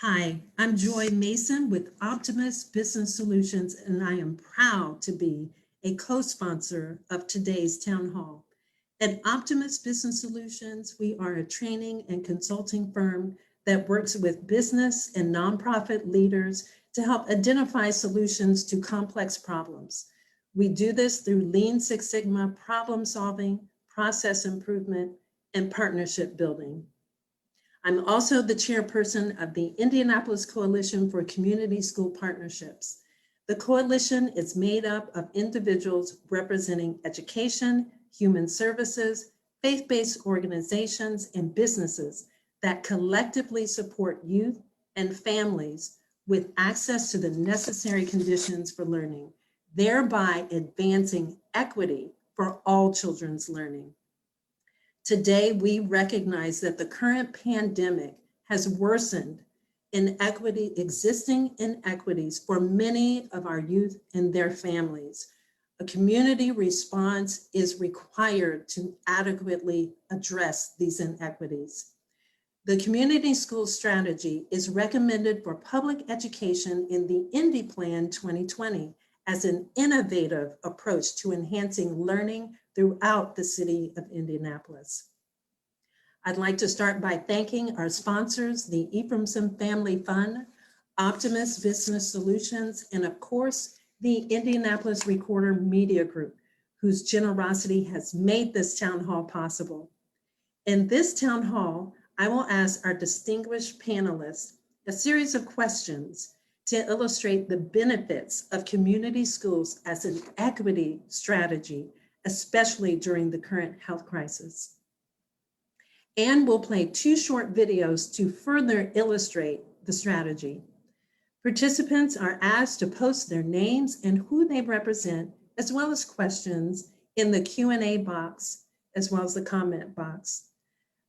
Hi, I'm Joy Mason with Optimus Business Solutions, and I am proud to be a co-sponsor of today's town hall. At Optimus Business Solutions, we are a training and consulting firm that works with business and nonprofit leaders to help identify solutions to complex problems. We do this through Lean Six Sigma problem solving, process improvement, and partnership building. I'm also the chairperson of the Indianapolis Coalition for Community School Partnerships. The coalition is made up of individuals representing education, human services, faith-based organizations, and businesses that collectively support youth and families with access to the necessary conditions for learning, thereby advancing equity for all children's learning. Today, we recognize that the current pandemic has worsened existing inequities for many of our youth and their families. A community response is required to adequately address these inequities. The community school strategy is recommended for public education in the Indy Plan 2020 as an innovative approach to enhancing learning throughout the city of Indianapolis. I'd like to start by thanking our sponsors, the Ephraimson Family Fund, Optimus Business Solutions, and of course, the Indianapolis Recorder Media Group, whose generosity has made this town hall possible. In this town hall, I will ask our distinguished panelists a series of questions to illustrate the benefits of community schools as an equity strategy, especially during the current health crisis. And we'll play 2 short videos to further illustrate the strategy. Participants are asked to post their names and who they represent, as well as questions in the Q&A box, as well as the comment box.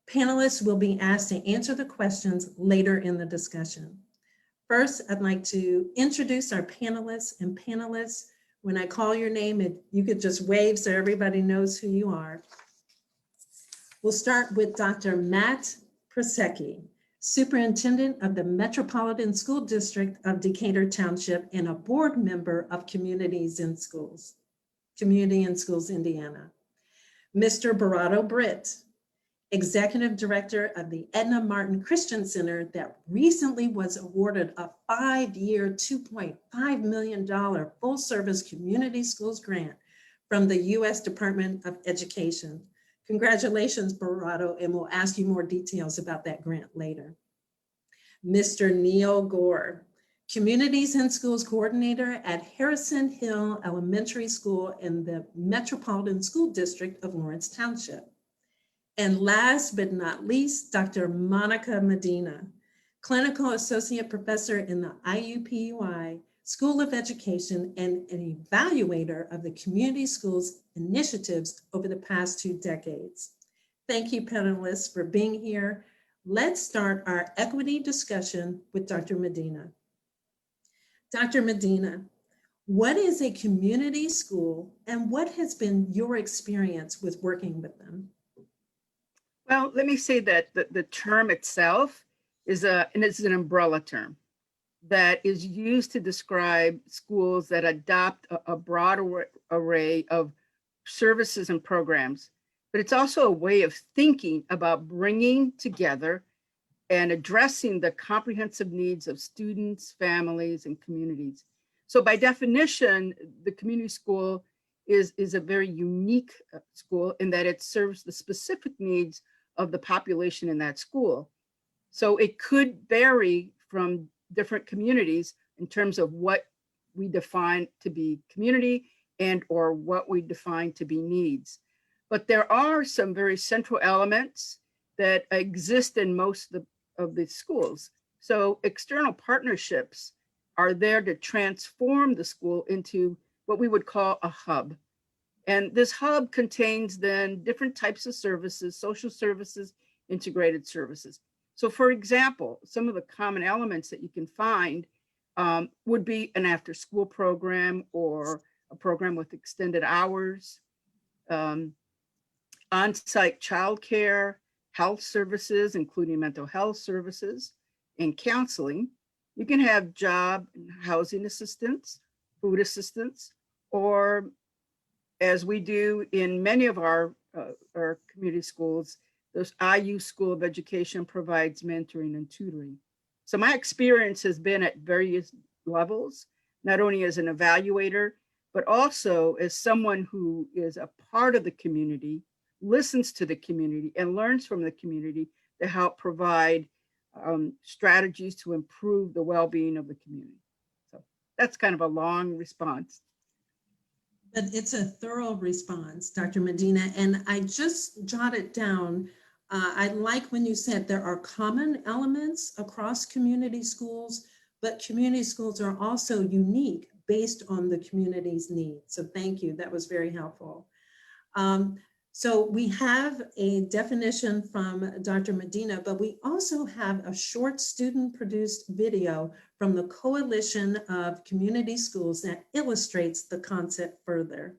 Panelists will be asked to answer the questions later in the discussion. First, I'd like to introduce our panelists and panelists. When I call your name, you could just wave so everybody knows who you are. We'll start with Dr. Matt Prusecki, Superintendent of the Metropolitan School District of Decatur Township and a board member of Community in Schools, Indiana. Mr. Barato Britt, Executive Director of the Edna Martin Christian Center that recently was awarded a 5-year, $2.5 million full-service community schools grant from the U.S. Department of Education. Congratulations, Barato, and we'll ask you more details about that grant later. Mr. Neil Gore, Communities and Schools Coordinator at Harrison Hill Elementary School in the Metropolitan School District of Lawrence Township. And last but not least, Dr. Monica Medina, Clinical Associate Professor in the IUPUI School of Education and an evaluator of the community schools initiatives over the past 2 decades. Thank you, panelists, for being here. Let's start our equity discussion with Dr. Medina. Dr. Medina, what is a community school and what has been your experience with working with them? Well, let me say that the term itself is an umbrella term that is used to describe schools that adopt a broad array of services and programs, but it's also a way of thinking about bringing together and addressing the comprehensive needs of students, families, and communities. So by definition, the community school is a very unique school in that it serves the specific needs of the population in that school. So it could vary from different communities in terms of what we define to be community and or what we define to be needs. But there are some very central elements that exist in most of the schools. So external partnerships are there to transform the school into what we would call a hub. And this hub contains then different types of services, social services, integrated services. So for example, some of the common elements that you can find would be an after-school program or a program with extended hours, on-site childcare, health services, including mental health services, and counseling. You can have job and housing assistance, food assistance, or as we do in many of our community schools, the IU School of Education provides mentoring and tutoring. So my experience has been at various levels, not only as an evaluator, but also as someone who is a part of the community, listens to the community and learns from the community to help provide strategies to improve the well-being of the community. So that's kind of a long response. But it's a thorough response, Dr. Medina, and I just jotted down, I like when you said there are common elements across community schools, but community schools are also unique based on the community's needs. So thank you, that was very helpful. So we have a definition from Dr. Medina, but we also have a short student-produced video from the Coalition of Community Schools that illustrates the concept further.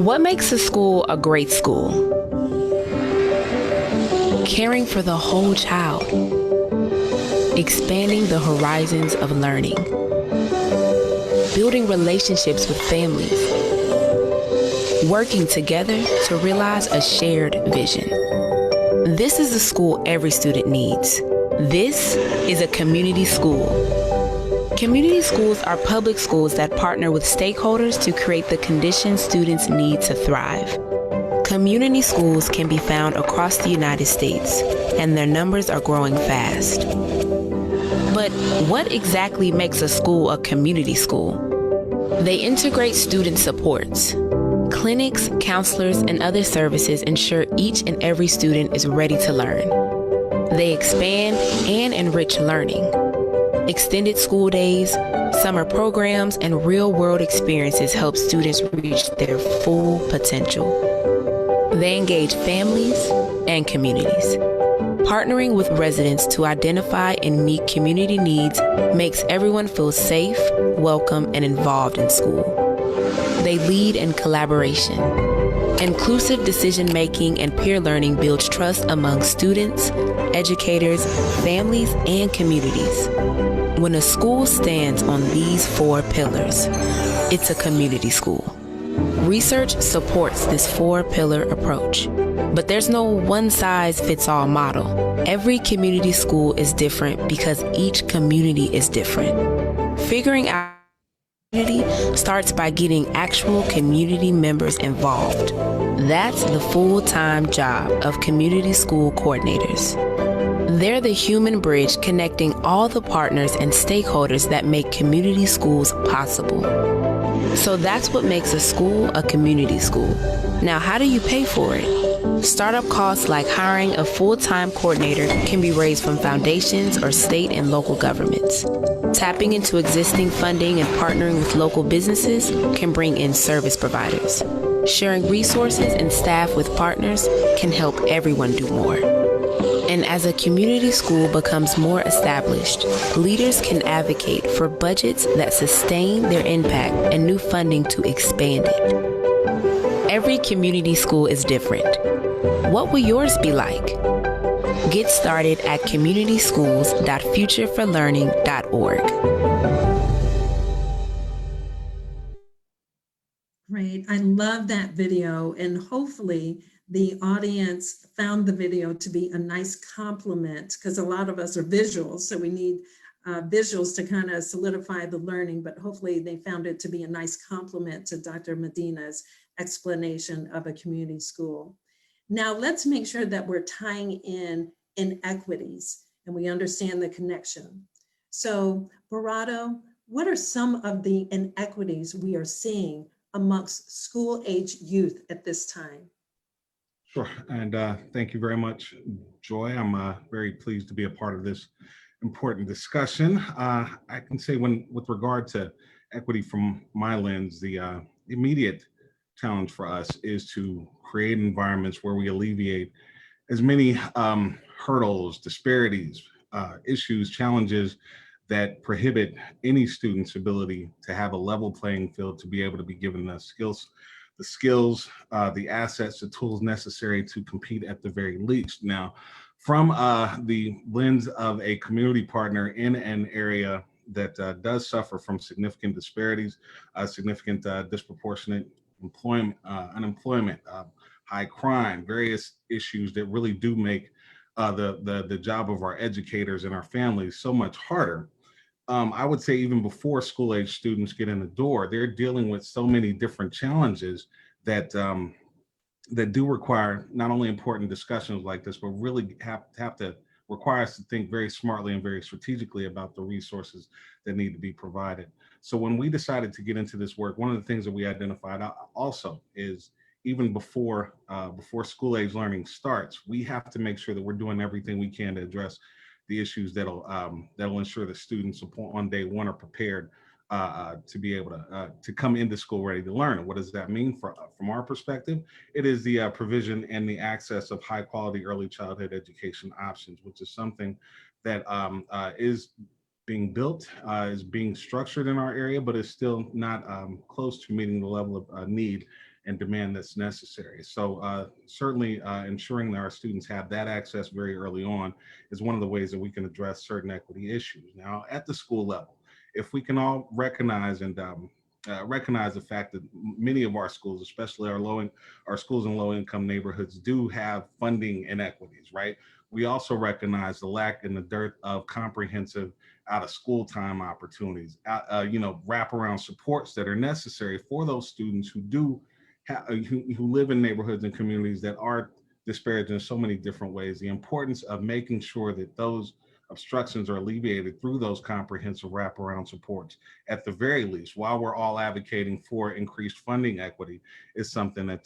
What makes a school a great school? Caring for the whole child, expanding the horizons of learning, building relationships with families, working together to realize a shared vision. This is the school every student needs. This is a community school. Community schools are public schools that partner with stakeholders to create the conditions students need to thrive. Community schools can be found across the United States, and their numbers are growing fast. But what exactly makes a school a community school? They integrate student supports. Clinics, counselors, and other services ensure each and every student is ready to learn. They expand and enrich learning. Extended school days, summer programs, and real-world experiences help students reach their full potential. They engage families and communities. Partnering with residents to identify and meet community needs makes everyone feel safe, welcome, and involved in school. They lead in collaboration. Inclusive decision-making and peer learning builds trust among students, educators, families, and communities. When a school stands on these 4 pillars, it's a community school. Research supports this 4-pillar approach, but there's no one-size-fits-all model. Every community school is different because each community is different. Figuring out community starts by getting actual community members involved. That's the full-time job of community school coordinators. They're the human bridge connecting all the partners and stakeholders that make community schools possible. So that's what makes a school a community school. Now, how do you pay for it? Startup costs like hiring a full-time coordinator can be raised from foundations or state and local governments. Tapping into existing funding and partnering with local businesses can bring in service providers. Sharing resources and staff with partners can help everyone do more. And as a community school becomes more established, leaders can advocate for budgets that sustain their impact and new funding to expand it. Every community school is different. What will yours be like? Get started at communityschools.futureforlearning.org. Great. I love that video, and hopefully the audience found the video to be a nice compliment, because a lot of us are visuals, so we need visuals to kind of solidify the learning, but hopefully they found it to be a nice compliment to Dr. Medina's explanation of a community school. Now let's make sure that we're tying in inequities and we understand the connection. So Barato, what are some of the inequities we are seeing amongst school-age youth at this time? Sure, and thank you very much, Joy. I'm very pleased to be a part of this important discussion. I can say with regard to equity from my lens, the immediate challenge for us is to create environments where we alleviate as many hurdles, disparities, issues, challenges that prohibit any student's ability to have a level playing field, to be able to be given the skills, the assets, the tools necessary to compete at the very least. Now, from the lens of a community partner in an area that does suffer from significant disparities, significant disproportionate unemployment, high crime, various issues that really do make the job of our educators and our families so much harder. I would say even before school age students get in the door, they're dealing with so many different challenges that that do require not only important discussions like this, but really have to require us to think very smartly and very strategically about the resources that need to be provided. So when we decided to get into this work, one of the things that we identified also is even before school age learning starts, we have to make sure that we're doing everything we can to address the issues that'll ensure that students on day one are prepared to be able to come into school ready to learn. And what does that mean from our perspective? It is the provision and the access of high quality early childhood education options, which is something that is being built, is being structured in our area, but is still not close to meeting the level of need and demand that's necessary. So certainly ensuring that our students have that access very early on is one of the ways that we can address certain equity issues. Now, at the school level, if we can all recognize and recognize the fact that many of our schools, especially our schools in low-income neighborhoods, do have funding inequities, right? We also recognize the lack and the dearth of comprehensive out-of-school time opportunities, wraparound supports that are necessary for those students who live in neighborhoods and communities that are disparaged in so many different ways. The importance of making sure that those obstructions are alleviated through those comprehensive wraparound supports, at the very least, while we're all advocating for increased funding equity, is something that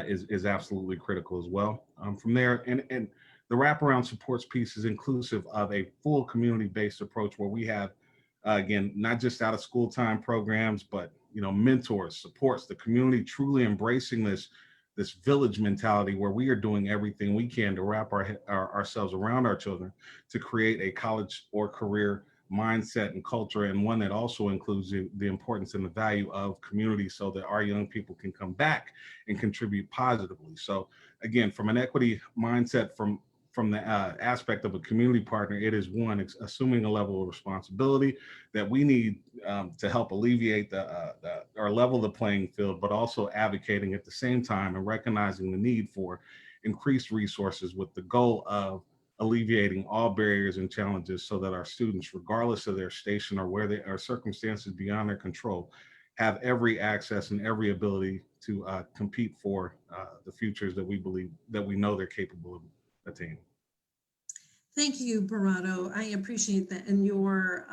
is absolutely critical as well. From there, and the wraparound supports piece is inclusive of a full community-based approach where we have, again, not just out of school time programs, but mentors, supports, the community truly embracing this village mentality where we are doing everything we can to wrap ourselves around our children to create a college or career mindset and culture, and one that also includes the importance and the value of community so that our young people can come back and contribute positively. So again, from an equity mindset, from from the aspect of a community partner, it is one, it's assuming a level of responsibility that we need to help alleviate or level the playing field, but also advocating at the same time and recognizing the need for increased resources with the goal of alleviating all barriers and challenges so that our students, regardless of their station or where they are, circumstances beyond their control, have every access and every ability to compete for the futures that we believe, that we know they're capable of attaining. Thank you, Barato. I appreciate that. And your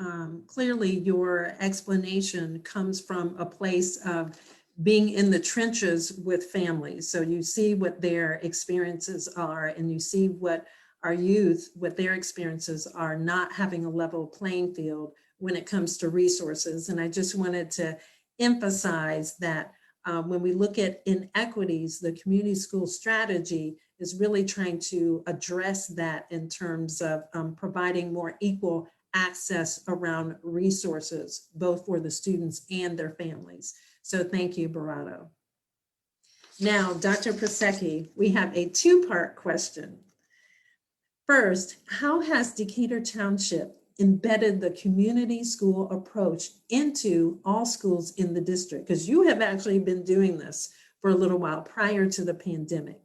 clearly your explanation comes from a place of being in the trenches with families. So you see what their experiences are, and you see what our youth, what their experiences are, not having a level playing field when it comes to resources. And I just wanted to emphasize that when we look at inequities, the community school strategy is really trying to address that in terms of providing more equal access around resources, both for the students and their families. So thank you, Barato. Now, Dr. Pasecki, we have a two-part question. First, how has Decatur Township embedded the community school approach into all schools in the district? Because you have actually been doing this for a little while prior to the pandemic.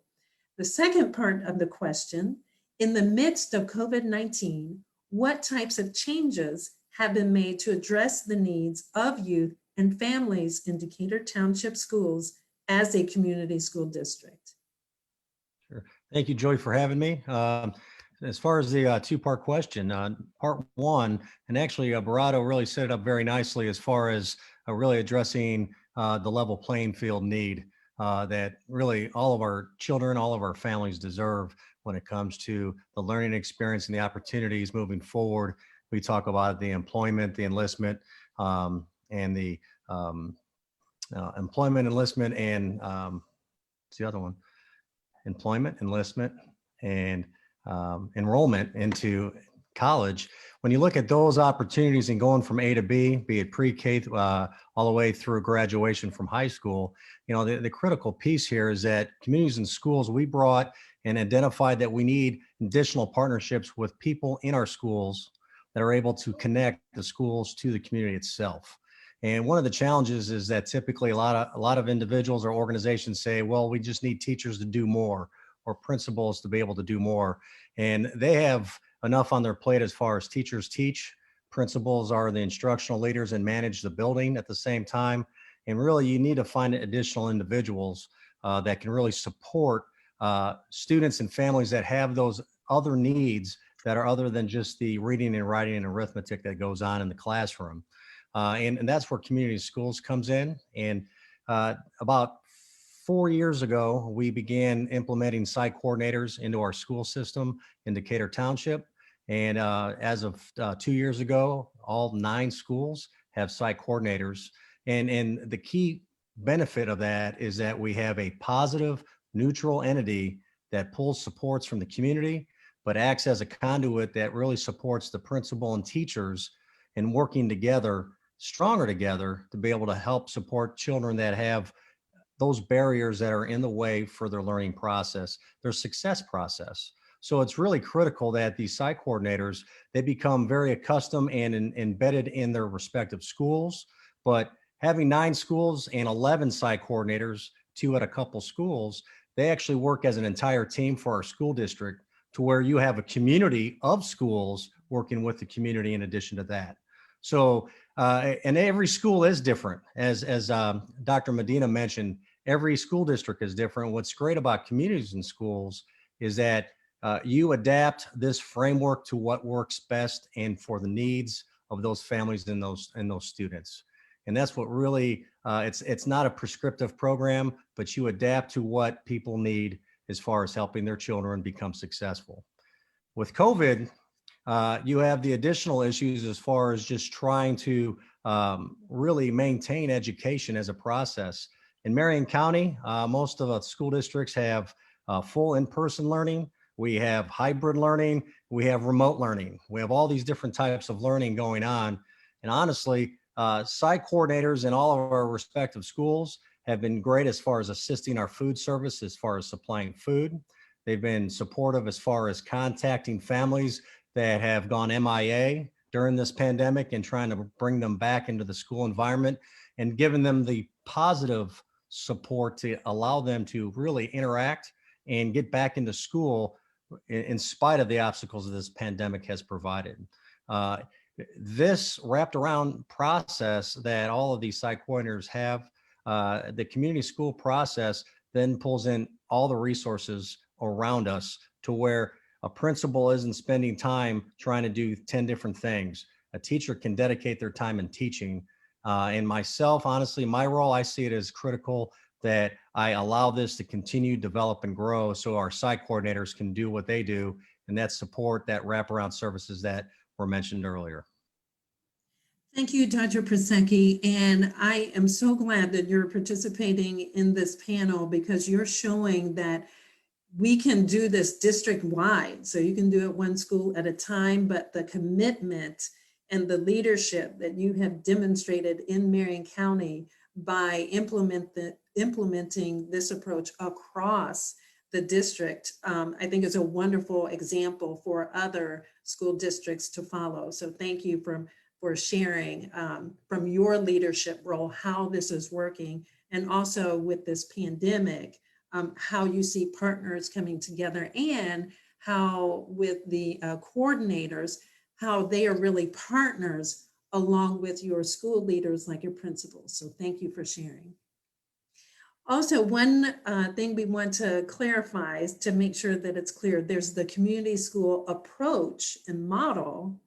The second part of the question, in the midst of COVID-19, what types of changes have been made to address the needs of youth and families in Decatur Township schools as a community school district? Sure. Thank you, Joy, for having me. As far as the two-part question, part one, and actually Barato really set it up very nicely as far as really addressing the level playing field need that really all of our children, all of our families deserve when it comes to the learning experience and the opportunities moving forward. We talk about the employment, the enlistment, and the employment, enlistment, and what's the other one? Employment, enlistment, and enrollment into college. When you look at those opportunities and going from A to B, be it pre-K all the way through graduation from high school, you know, the critical piece here is that communities and schools, we brought and identified that we need additional partnerships with people in our schools that are able to connect the schools to the community itself. And one of the challenges is that typically a lot of individuals or organizations say, well, we just need teachers to do more, or principals to be able to do more. And they have enough on their plate as far as teachers teach. Principals are the instructional leaders and manage the building at the same time. And really, you need to find additional individuals that can really support students and families that have those other needs that are other than just the reading and writing and arithmetic that goes on in the classroom. And that's where community schools comes in. And about 4 years ago, we began implementing site coordinators into our school system in Decatur Township. And as of 2 years ago, all 9 schools have site coordinators. And the key benefit of that is that we have a positive, neutral entity that pulls supports from the community, but acts as a conduit that really supports the principal and teachers in working together, stronger together, to be able to help support children that have those barriers that are in the way for their learning process, their success process. So it's really critical that these site coordinators, they become very accustomed and embedded in their respective schools. But having 9 schools and 11 site coordinators, 2 at a couple schools, they actually work as an entire team for our school district, to where you have a community of schools working with the community in addition to that. So, and every school is different. As Dr. Medina mentioned, every school district is different. What's great about communities and schools is that you adapt this framework to what works best and for the needs of those families and those students. And that's what really, it's not a prescriptive program, but you adapt to what people need as far as helping their children become successful. With COVID, you have the additional issues as far as just trying to really maintain education as a process. In Marion County, most of the school districts have full in-person learning. We have hybrid learning. We have remote learning. We have all these different types of learning going on. And honestly, site coordinators in all of our respective schools have been great as far as assisting our food service, as far as supplying food. They've been supportive as far as contacting families that have gone MIA during this pandemic and trying to bring them back into the school environment and giving them the positive support to allow them to really interact and get back into school in spite of the obstacles that this pandemic has provided. This wrapped around process that all of these site coordinators have, the community school process then pulls in all the resources around us to where a principal isn't spending time trying to do 10 different things. A teacher can dedicate their time in teaching. And myself, honestly, my role, I see it as critical that I allow this to continue, develop, and grow so our site coordinators can do what they do, and that support, that wraparound services that were mentioned earlier. Thank you, Dr. Prasecki. And I am so glad that you're participating in this panel because you're showing that we can do this district-wide. So you can do it one school at a time, but the commitment and the leadership that you have demonstrated in Marion County by implementing this approach across the district, I think is a wonderful example for other school districts to follow. So thank you for sharing from your leadership role how this is working, and also with this pandemic, how you see partners coming together, and how with the coordinators, how they are really partners along with your school leaders like your principals. So thank you for sharing. Also, one thing we want to clarify is to make sure that it's clear, there's the community school approach and model.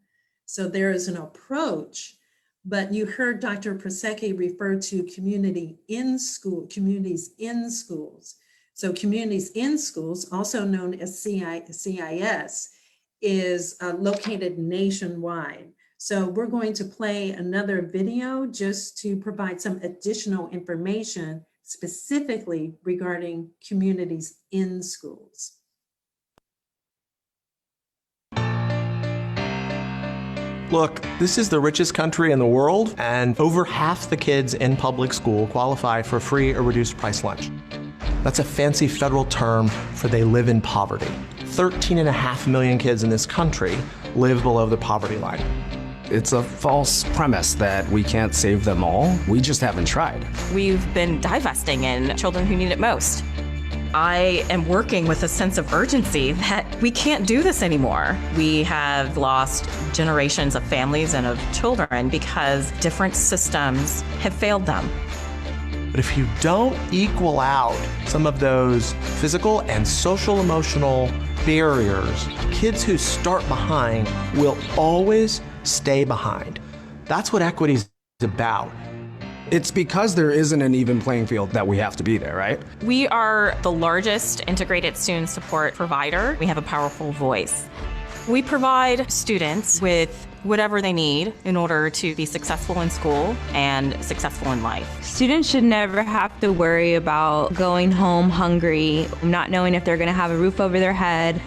So there is an approach, but you heard Dr. Prasecki refer to communities in schools. So communities in schools, also known as CIS, is located nationwide. So we're going to play another video just to provide some additional information specifically regarding communities in schools. Look, this is the richest country in the world, and over half the kids in public school qualify for free or reduced price lunch. That's a fancy federal term for they live in poverty. 13.5 million kids in this country live below the poverty line. It's a false premise that we can't save them all. We just haven't tried. We've been divesting in children who need it most. I am working with a sense of urgency that we can't do this anymore. We have lost generations of families and of children because different systems have failed them. But if you don't equal out some of those physical and social emotional barriers, kids who start behind will always stay behind. That's what equity is about. It's because there isn't an even playing field that we have to be there, right? We are the largest integrated student support provider. We have a powerful voice. We provide students with whatever they need in order to be successful in school and successful in life. Students should never have to worry about going home hungry, not knowing if they're going to have a roof over their head.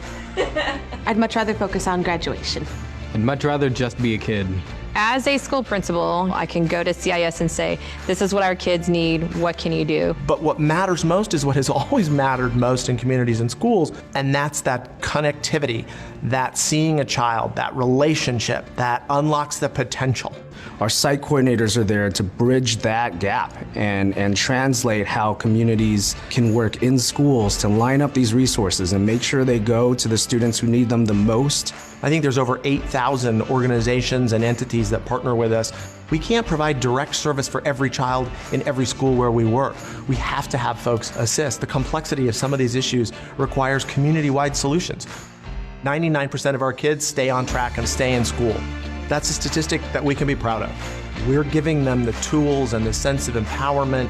I'd much rather focus on graduation. I'd much rather just be a kid. As a school principal, I can go to CIS and say, this is what our kids need, what can you do? But what matters most is what has always mattered most in communities and schools, and that's that connectivity, that seeing a child, that relationship that unlocks the potential. Our site coordinators are there to bridge that gap and translate how communities can work in schools to line up these resources and make sure they go to the students who need them the most. I think there's over 8,000 organizations and entities that partner with us. We can't provide direct service for every child in every school where we work. We have to have folks assist. The complexity of some of these issues requires community-wide solutions. 99% of our kids stay on track and stay in school. That's a statistic that we can be proud of. We're giving them the tools and the sense of empowerment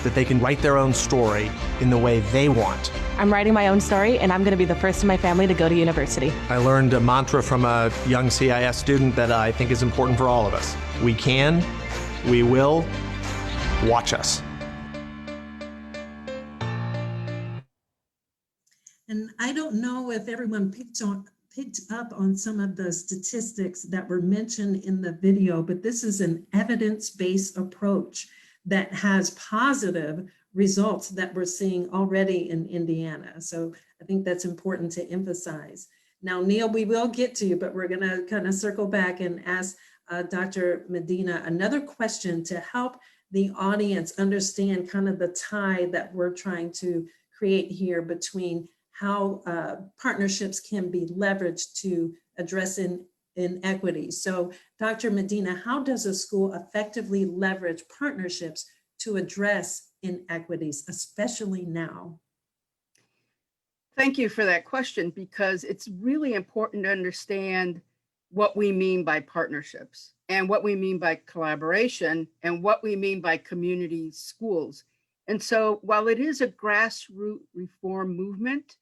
that they can write their own story in the way they want. I'm writing my own story, and I'm going to be the first in my family to go to university. I learned a mantra from a young CIS student that I think is important for all of us. We can, we will, watch us. And I don't know if everyone picked up on some of the statistics that were mentioned in the video, but this is an evidence-based approach that has positive results that we're seeing already in Indiana. So I think that's important to emphasize. Now, Neil, we will get to you, but we're going to kind of circle back and ask Dr. Medina another question to help the audience understand kind of the tie that we're trying to create here between how partnerships can be leveraged to address inequity. So Dr. Medina, how does a school effectively leverage partnerships to address inequities, especially now? Thank you for that question, because it's really important to understand what we mean by partnerships and what we mean by collaboration and what we mean by community schools. And so while it is a grassroots reform movement,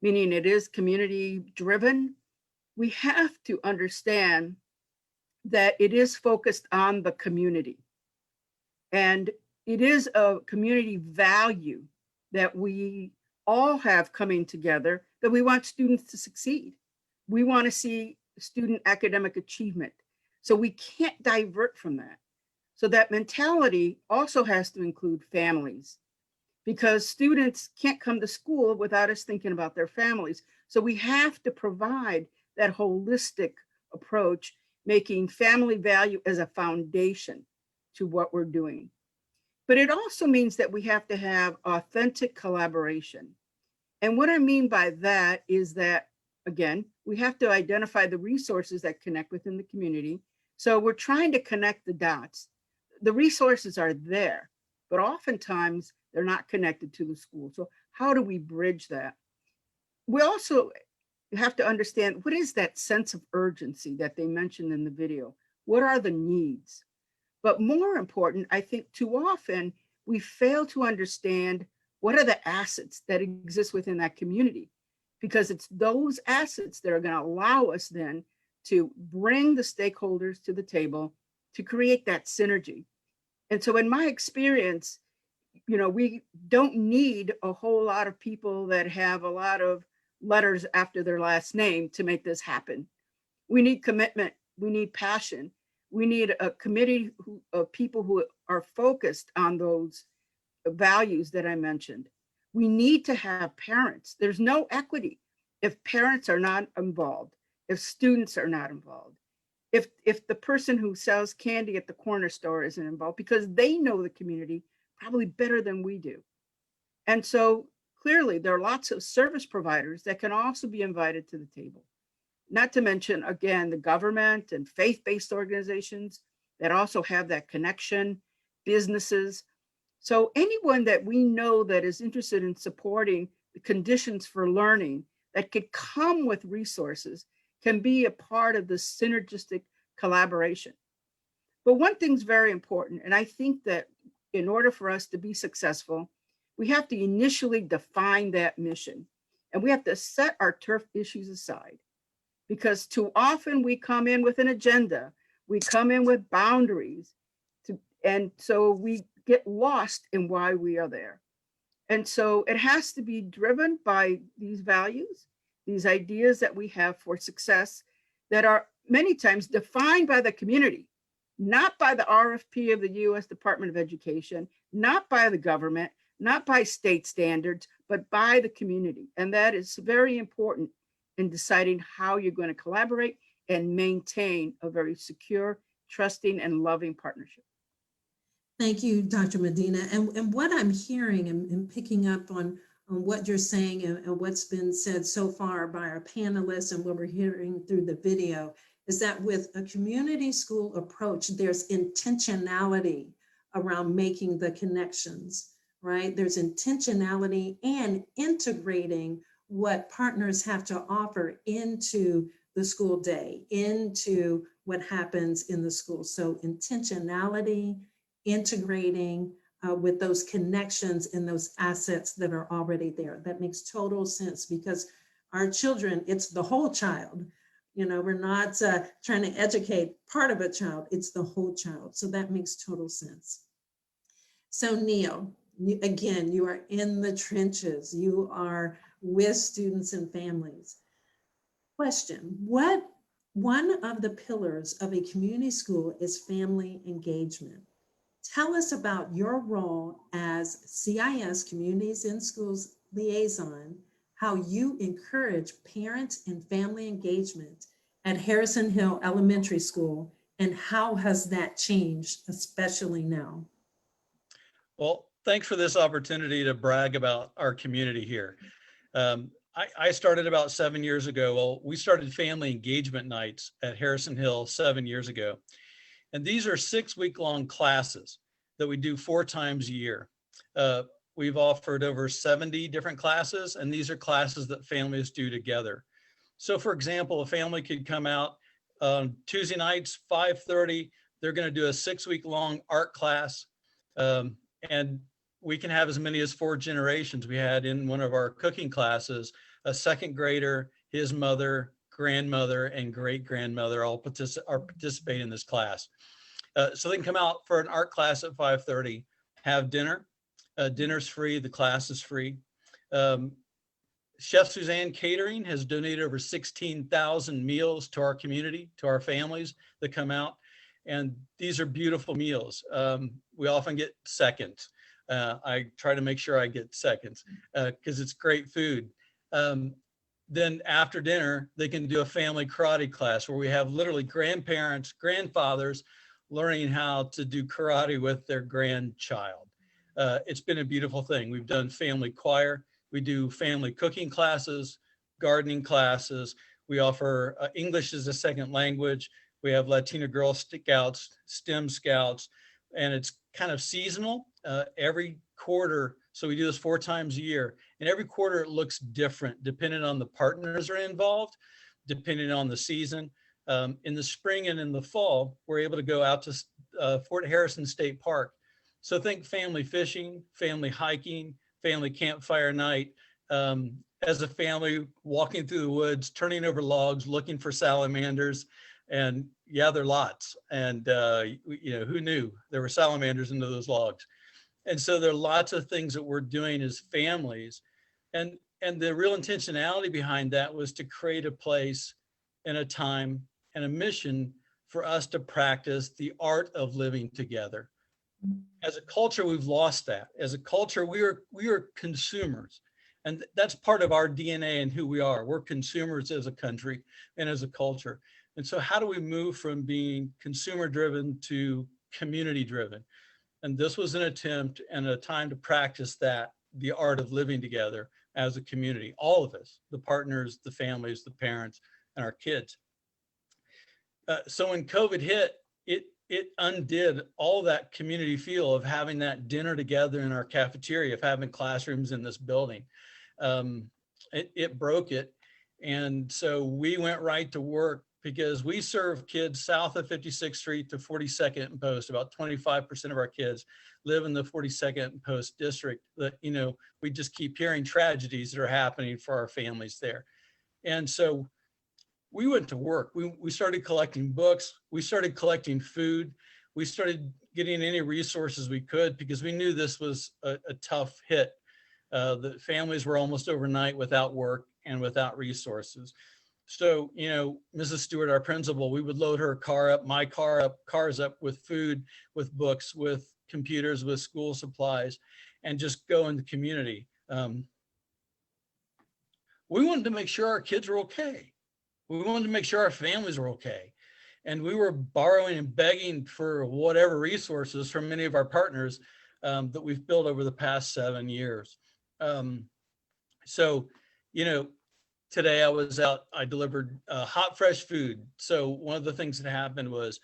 meaning it is community driven, we have to understand that it is focused on the community. And it is a community value that we all have coming together, that we want students to succeed. We want to see student academic achievement. So we can't divert from that. So that mentality also has to include families, because students can't come to school without us thinking about their families. So we have to provide that holistic approach, making family value as a foundation to what we're doing. But it also means that we have to have authentic collaboration. And what I mean by that is that, again, we have to identify the resources that connect within the community. So we're trying to connect the dots. The resources are there, but oftentimes they're not connected to the school. So how do we bridge that? We also have to understand, what is that sense of urgency that they mentioned in the video? What are the needs? But more important, I think too often we fail to understand what are the assets that exist within that community, because it's those assets that are going to allow us then to bring the stakeholders to the table to create that synergy. And so in my experience, we don't need a whole lot of people that have a lot of letters after their last name to make this happen. We need commitment. We need passion. We need a committee of people who are focused on those values that I mentioned. We need to have parents. There's no equity if parents are not involved, if students are not involved, if the person who sells candy at the corner store isn't involved, because they know the community probably better than we do. And so clearly there are lots of service providers that can also be invited to the table. Not to mention, again, the government and faith-based organizations that also have that connection, businesses. So anyone that we know that is interested in supporting the conditions for learning that could come with resources can be a part of the synergistic collaboration. But one thing's very important, and I think that in order for us to be successful, we have to initially define that mission, and we have to set our turf issues aside, because too often we come in with an agenda, we come in with boundaries, and so we get lost in why we are there. And so it has to be driven by these values, these ideas that we have for success that are many times defined by the community, not by the RFP of the US Department of Education, not by the government, not by state standards, but by the community. And that is very important in deciding how you're going to collaborate and maintain a very secure, trusting, and loving partnership. Thank you, Dr. Medina. And what I'm hearing and picking up on what you're saying and what's been said so far by our panelists and what we're hearing through the video is that with a community school approach, there's intentionality around making the connections, right? There's intentionality and integrating what partners have to offer into the school day, into what happens in the school. So intentionality, integrating with those connections and those assets that are already there. That makes total sense, because our children, it's the whole child. We're not trying to educate part of a child, it's the whole child. So that makes total sense. So Neil, again, you are in the trenches. You are with students and families. Question, one of the pillars of a community school is family engagement. Tell us about your role as CIS Communities in Schools liaison, how you encourage parent and family engagement at Harrison Hill Elementary School, and how has that changed, especially now? Well, thanks for this opportunity to brag about our community here. I started about 7 years ago. Well, we started family engagement nights at Harrison Hill 7 years ago. And these are 6-week-long classes that we do 4 times a year. We've offered over 70 different classes, and these are classes that families do together. So for example, a family could come out on Tuesday nights, 5:30, they're gonna do a 6-week-long art class. And we can have as many as 4 generations. We had in one of our cooking classes, a 2nd grader, his mother, grandmother, and great-grandmother all participate in this class. So they can come out for an art class at 5:30, have dinner. Dinner's free, the class is free. Chef Suzanne Catering has donated over 16,000 meals to our community, to our families that come out. And these are beautiful meals. We often get seconds. I try to make sure I get seconds because it's great food. Then after dinner, they can do a family karate class where we have literally grandparents, grandfathers learning how to do karate with their grandchild. It's been a beautiful thing. We've done family choir. We do family cooking classes, gardening classes. We offer English as a second language. We have Latina Girl Scouts, STEM Scouts, and it's kind of seasonal every quarter. So we do this 4 times a year, and every quarter it looks different depending on the partners are involved, depending on the season. In the spring and in the fall, we're able to go out to Fort Harrison State Park. So think family fishing, family hiking, family campfire night. As a family walking through the woods, turning over logs, looking for salamanders. And yeah, there are lots. And who knew there were salamanders into those logs? And so there are lots of things that we're doing as families. And the real intentionality behind that was to create a place and a time and a mission for us to practice the art of living together. As a culture, we've lost that. As a culture, we are consumers. And that's part of our DNA and who we are. We're consumers as a country and as a culture. And so how do we move from being consumer driven to community driven? And this was an attempt and a time to practice that, the art of living together as a community, all of us, the partners, the families, the parents, and our kids. So when COVID hit, it undid all that community feel of having that dinner together in our cafeteria, of having classrooms in this building. It broke it. And so we went right to work because we serve kids south of 56th Street to 42nd and Post. About 25% of our kids live in the 42nd and Post district. That, we just keep hearing tragedies that are happening for our families there. And so we went to work. We started collecting books. We started collecting food. We started getting any resources we could because we knew this was a tough hit. The families were almost overnight without work and without resources. So, Mrs. Stewart, our principal, we would load her car up, my car up, cars up with food, with books, with computers, with school supplies, and just go in the community. We wanted to make sure our kids were okay. We wanted to make sure our families were okay. And we were borrowing and begging for whatever resources from many of our partners that we've built over the past 7 years. Today I was out, I delivered hot, fresh food. So one of the things that happened was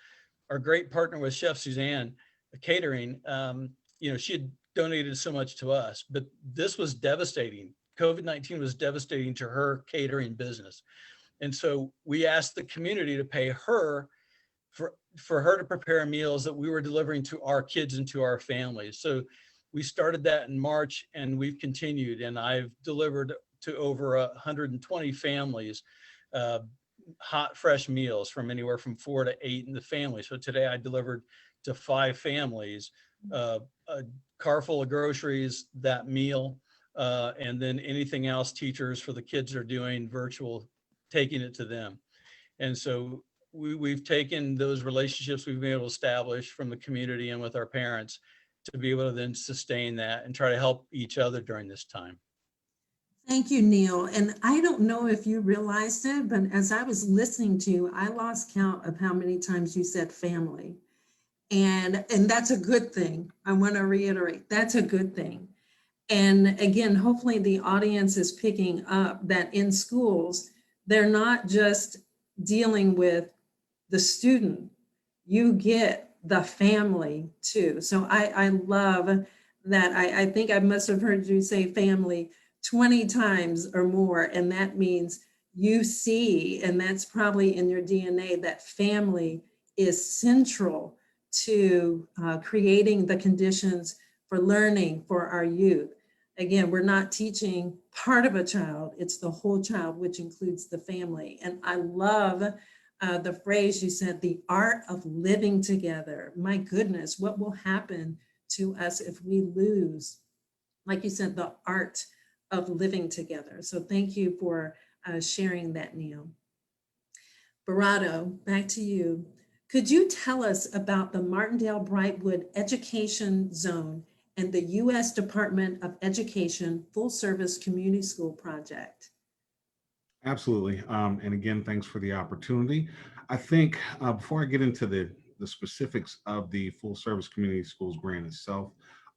our great partner with Chef Suzanne Catering, she had donated so much to us, but this was devastating. COVID-19 was devastating to her catering business. And so we asked the community to pay her for her to prepare meals that we were delivering to our kids and to our families. So we started that in March and we've continued, and I've delivered to over 120 families hot, fresh meals from anywhere from 4 to 8 in the family. So today I delivered to 5 families a car full of groceries, that meal, and then anything else teachers for the kids are doing virtual, taking it to them. And so we've taken those relationships we've been able to establish from the community and with our parents to be able to then sustain that and try to help each other during this time. Thank you, Neil. And I don't know if you realized it, but as I was listening to you, I lost count of how many times you said family. And that's a good thing. I want to reiterate, that's a good thing. And again, hopefully the audience is picking up that in schools, they're not just dealing with the student, you get the family too. So I love that. I think I must have heard you say family 20 times or more. And that means you see, and that's probably in your DNA, that family is central to creating the conditions for learning for our youth. Again, we're not teaching part of a child, it's the whole child, which includes the family. And I love the phrase you said, the art of living together. My goodness, what will happen to us if we lose, like you said, the art of living together? So thank you for sharing that, Neil. Barato, back to you. Could you tell us about the Martindale-Brightwood Education Zone and the U.S. Department of Education Full Service Community School Project? Absolutely. And again, thanks for the opportunity. I think before I get into the specifics of the Full Service Community Schools grant itself,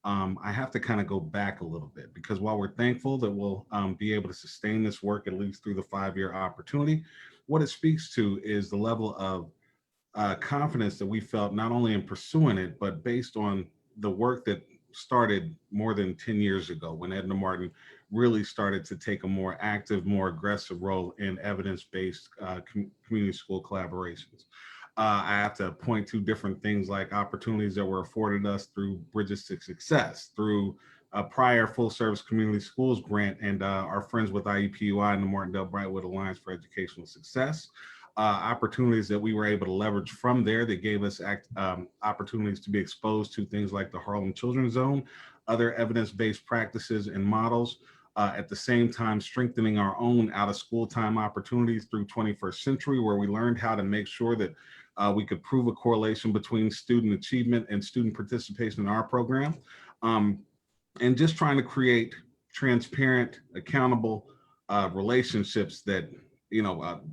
I have to kind of go back a little bit, because while we're thankful that we'll be able to sustain this work at least through the 5-year opportunity, what it speaks to is the level of confidence that we felt not only in pursuing it, but based on the work that started more than 10 years ago when Edna Martin really started to take a more active, more aggressive role in evidence-based community school collaborations. I have to point to different things like opportunities that were afforded us through Bridges to Success, through a prior Full Service Community Schools grant, and our friends with IEPUI and the Martindale-Brightwood Alliance for Educational Success. Opportunities that we were able to leverage from there that gave us opportunities to be exposed to things like the Harlem Children's Zone, other evidence-based practices and models, at the same time strengthening our own out-of-school time opportunities through 21st Century, where we learned how to make sure that we could prove a correlation between student achievement and student participation in our program, and just trying to create transparent, accountable relationships that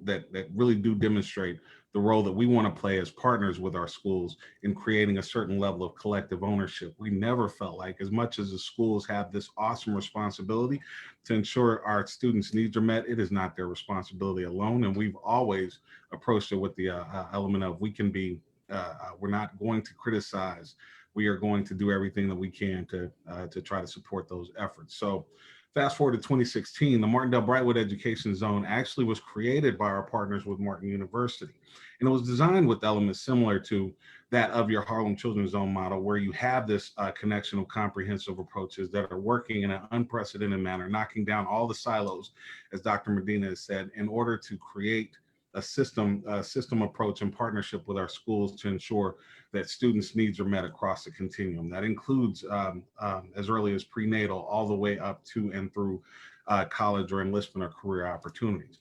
that really do demonstrate the role that we want to play as partners with our schools in creating a certain level of collective ownership. We never felt like, as much as the schools have this awesome responsibility to ensure our students' needs are met, it is not their responsibility alone. And we've always approached it with the element of we're not going to criticize. We are going to do everything that we can to try to support those efforts. So fast forward to 2016, the Martindale-Brightwood Education Zone actually was created by our partners with Martin University. And it was designed with elements similar to that of your Harlem Children's Zone model, where you have this connection of comprehensive approaches that are working in an unprecedented manner, knocking down all the silos, as Dr. Medina has said, in order to create a system approach in partnership with our schools to ensure that students' needs are met across the continuum. That includes as early as prenatal all the way up to and through college or enlistment or career opportunities.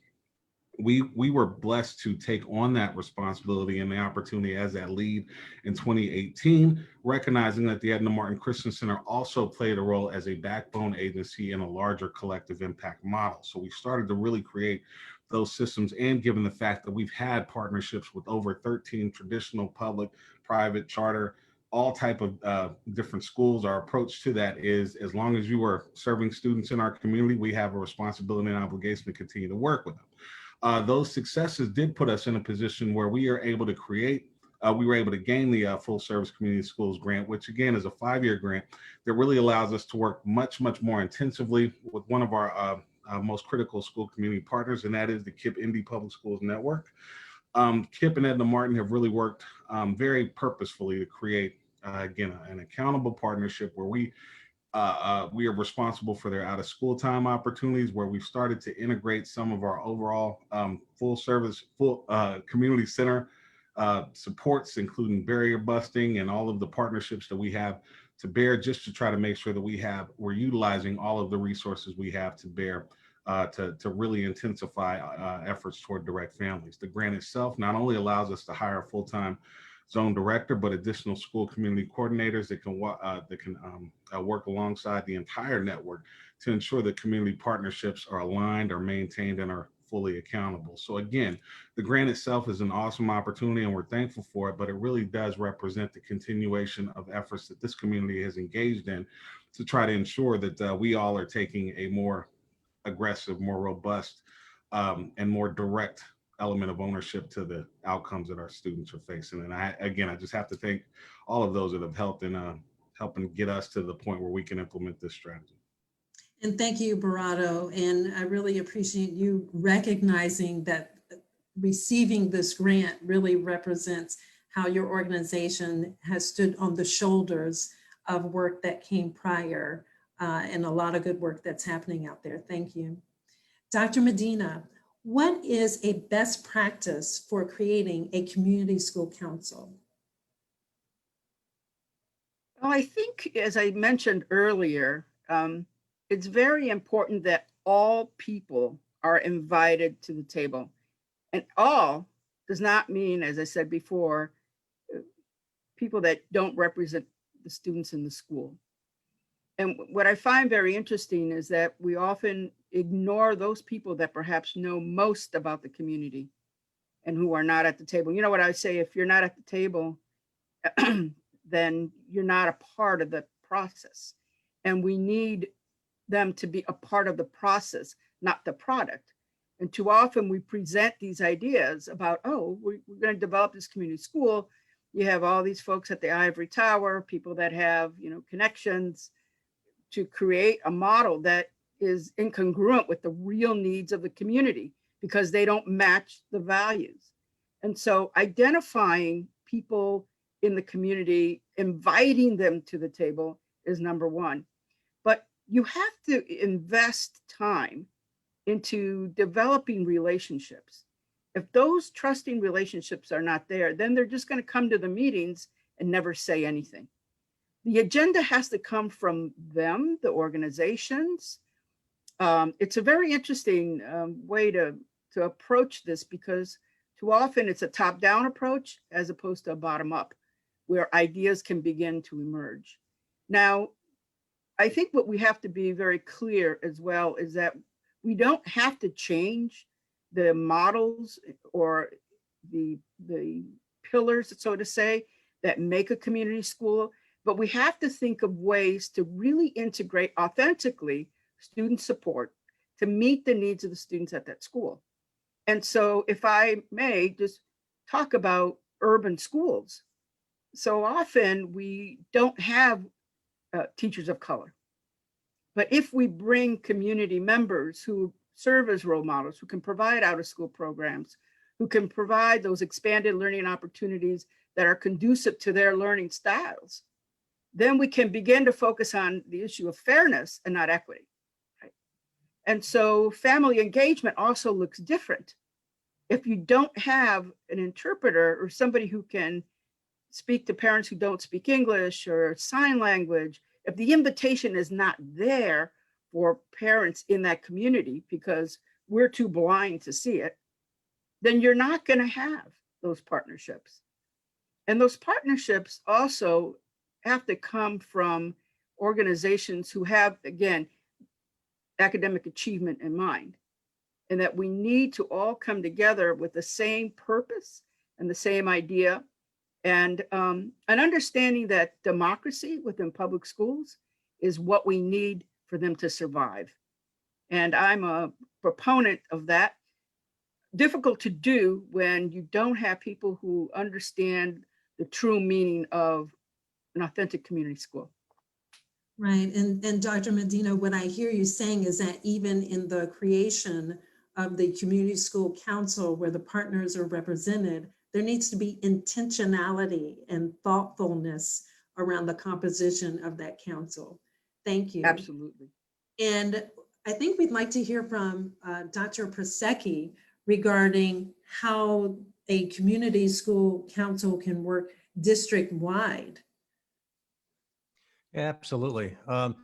We were blessed to take on that responsibility and the opportunity as that lead in 2018, recognizing that the Edna Martin Christian Center also played a role as a backbone agency in a larger collective impact model. So we started to really create those systems, and given the fact that we've had partnerships with over 13 traditional, public, private, charter, all type of different schools, our approach to that is, as long as you are serving students in our community, we have a responsibility and obligation to continue to work with them. Those successes did put us in a position where we are able to we were able to gain the Full Service Community Schools grant, which again is a 5-year grant that really allows us to work much more intensively with one of our most critical school community partners, and that is the KIPP Indy Public Schools Network. KIPP and Edna Martin have really worked very purposefully to create, again, an accountable partnership where we are responsible for their out-of-school time opportunities, where we've started to integrate some of our overall full community center supports, including barrier busting and all of the partnerships that we have to bear, just to try to make sure that we're utilizing all of the resources we have to bear to really intensify efforts toward direct families. The grant itself not only allows us to hire a full-time zone director, but additional school community coordinators that can work alongside the entire network to ensure that community partnerships are aligned, are maintained, and are fully accountable. So again, the grant itself is an awesome opportunity and we're thankful for it, but it really does represent the continuation of efforts that this community has engaged in to try to ensure that we all are taking a more aggressive, more robust, and more direct element of ownership to the outcomes that our students are facing. And I just have to thank all of those that have helped in helping get us to the point where we can implement this strategy. And thank you, Barato. And I really appreciate you recognizing that receiving this grant really represents how your organization has stood on the shoulders of work that came prior and a lot of good work that's happening out there. Thank you. Dr. Medina, what is a best practice for creating a community school council? Well, I think, as I mentioned earlier, it's very important that all people are invited to the table. And all does not mean, as I said before, people that don't represent the students in the school. And what I find very interesting is that we often ignore those people that perhaps know most about the community and who are not at the table. You know what I say, if you're not at the table, then you're not a part of the process. And we need them to be a part of the process, not the product. And too often we present these ideas about, oh, we're going to develop this community school. You have all these folks at the ivory tower, people that have, connections to create a model that is incongruent with the real needs of the community because they don't match the values. And so identifying people in the community, inviting them to the table is number one. But you have to invest time into developing relationships. If those trusting relationships are not there, then they're just going to come to the meetings and never say anything. The agenda has to come from them, the organizations. It's a very interesting way to approach this because too often it's a top-down approach as opposed to a bottom-up, where ideas can begin to emerge. Now, I think what we have to be very clear as well is that we don't have to change the models or the pillars, so to say, that make a community school, but we have to think of ways to really integrate authentically student support to meet the needs of the students at that school. And so if I may just talk about urban schools, so often we don't have teachers of color. But if we bring community members who serve as role models, who can provide out-of-school programs, who can provide those expanded learning opportunities that are conducive to their learning styles, then we can begin to focus on the issue of fairness and not equity. Right? And so family engagement also looks different. If you don't have an interpreter or somebody who can speak to parents who don't speak English or sign language, if the invitation is not there for parents in that community because we're too blind to see it, then you're not going to have those partnerships. And those partnerships also have to come from organizations who have, again, academic achievement in mind, and that we need to all come together with the same purpose and the same idea. And an understanding that democracy within public schools is what we need for them to survive. And I'm a proponent of that. Difficult to do when you don't have people who understand the true meaning of an authentic community school. Right, and Dr. Medina, what I hear you saying is that even in the creation of the community school council where the partners are represented, there needs to be intentionality and thoughtfulness around the composition of that council. Thank you. Absolutely. And I think we'd like to hear from Dr. Prasecki regarding how a community school council can work district-wide. Yeah, absolutely. The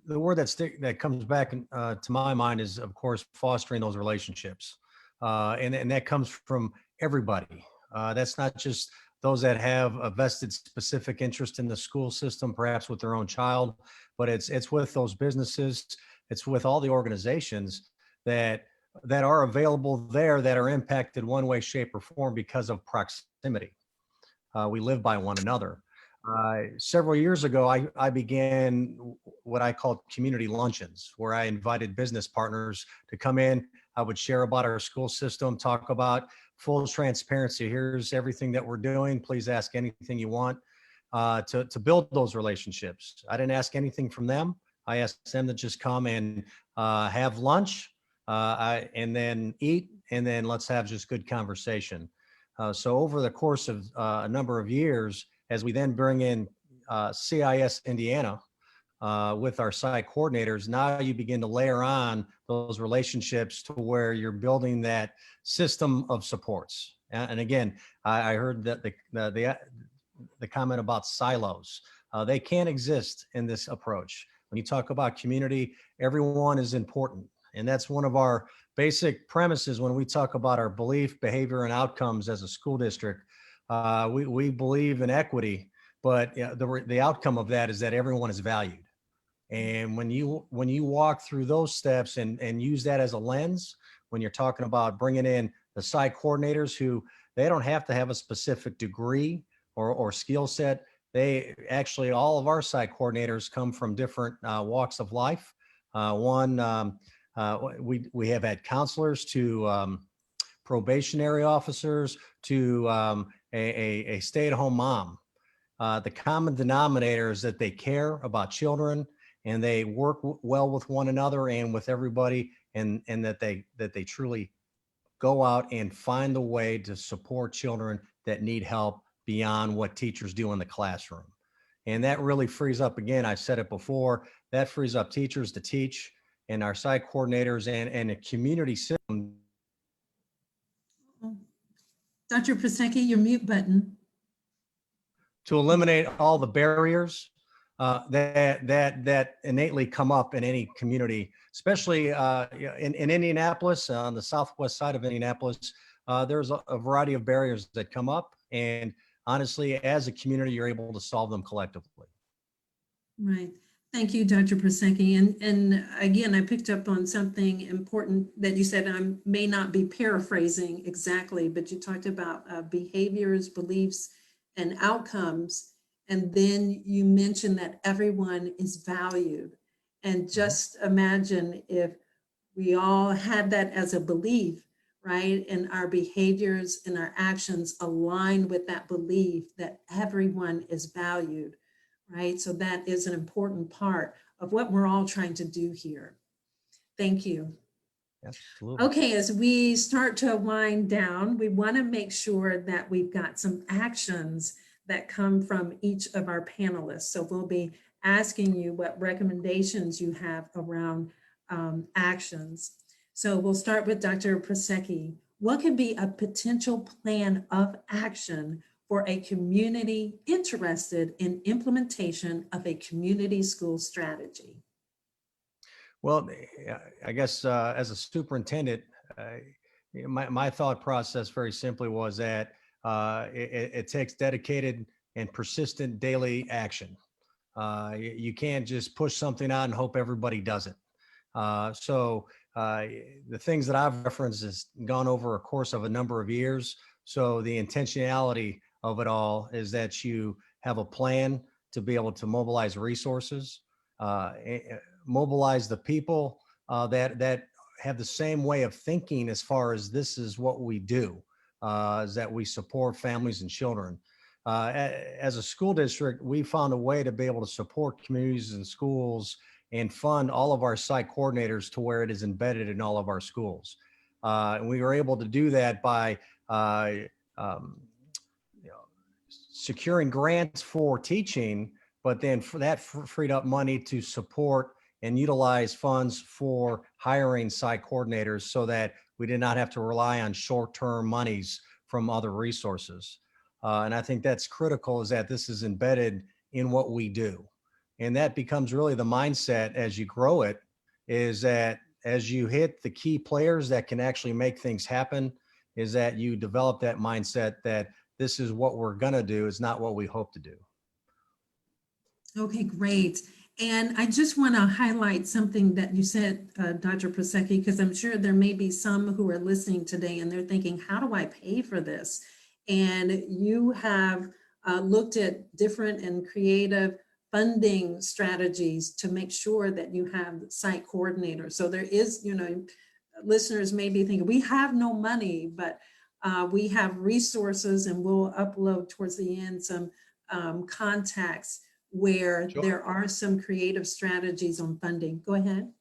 word that comes back to my mind is, of course, fostering those relationships, and that comes from everybody. That's not just those that have a vested specific interest in the school system, perhaps with their own child, but it's with those businesses, it's with all the organizations that that are available there that are impacted one way, shape, or form because of proximity. We live by one another. Several years ago, I began what I called community luncheons, where I invited business partners to come in. I would share about our school system, talk about full transparency. Here's everything that we're doing. Please ask anything you want to build those relationships. I didn't ask anything from them. I asked them to just come and have lunch and then eat, and then let's have just good conversation. So over the course of a number of years, as we then bring in CIS Indiana with our site coordinators, now you begin to layer on those relationships to where you're building that system of supports. And again, I heard that the comment about silos. They can't exist in this approach. When you talk about community, everyone is important. And that's one of our basic premises when we talk about our belief, behavior, and outcomes as a school district. We believe in equity, but the outcome of that is that everyone is valued. And when you walk through those steps and use that as a lens, when you're talking about bringing in the site coordinators who they don't have to have a specific degree or skill set. They actually, all of our site coordinators come from different walks of life. We have had counselors to probationary officers to a stay-at-home mom. The common denominator is that they care about children and they work well with one another and with everybody, and that they truly go out and find a way to support children that need help beyond what teachers do in the classroom. And that really frees up, again, I said it before, that frees up teachers to teach and our site coordinators and a community system. Dr. Pasecki, your mute button. To eliminate all the barriers that innately come up in any community, especially in Indianapolis, on the southwest side of Indianapolis. There's a variety of barriers that come up, and honestly, as a community, you're able to solve them collectively. Right. Thank you, Dr. Pasecki. And again, I picked up on something important that you said. I may not be paraphrasing exactly, but you talked about behaviors, beliefs, and outcomes. And then you mentioned that everyone is valued. And just imagine if we all had that as a belief, right? And our behaviors and our actions align with that belief that everyone is valued, right? So that is an important part of what we're all trying to do here. Thank you. Absolutely. Okay, as we start to wind down, we want to make sure that we've got some actions that come from each of our panelists. So we'll be asking you what recommendations you have around actions. So we'll start with Dr. Pasecki. What could be a potential plan of action for a community interested in implementation of a community school strategy? Well, I guess as a superintendent, my thought process very simply was that it takes dedicated and persistent daily action. You can't just push something out and hope everybody does it. So the things that I've referenced has gone over a course of a number of years. So the intentionality of it all is that you have a plan to be able to mobilize resources, mobilize the people that have the same way of thinking as far as this is what we do, is that we support families and children. As a school district, we found a way to be able to support communities and schools and fund all of our site coordinators to where it is embedded in all of our schools. And we were able to do that by securing grants for teaching, but then for that freed up money to support and utilize funds for hiring site coordinators so that we did not have to rely on short-term monies from other resources. And I think that's critical, is that this is embedded in what we do. And that becomes really the mindset as you grow it, is that as you hit the key players that can actually make things happen, is that you develop that mindset that this is what we're going to do. It's not what we hope to do. Okay, great. And I just want to highlight something that you said, Dr. Prosecki, because I'm sure there may be some who are listening today and they're thinking, how do I pay for this? And you have looked at different and creative funding strategies to make sure that you have site coordinators. So there is, you know, listeners may be thinking, we have no money, but we have resources, and we'll upload towards the end some contacts where Sure. there are some creative strategies on funding. Go ahead.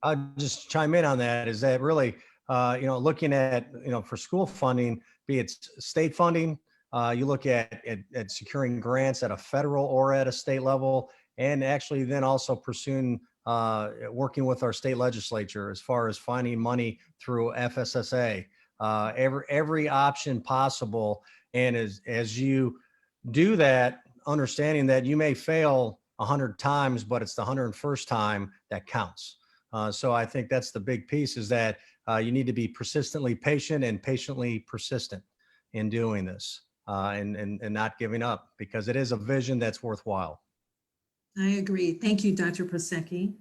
I'll just chime in on that, is that really, looking at, for school funding, be it state funding, you look at securing grants at a federal or at a state level, and actually then also pursuing working with our state legislature as far as finding money through FSSA, every option possible. And as you do that, understanding that you may fail 100 times, but it's the 101st time that counts. So I think that's the big piece, is that you need to be persistently patient and patiently persistent in doing this, and not giving up, because it is a vision that's worthwhile. I agree. Thank you, Dr. Prosecki.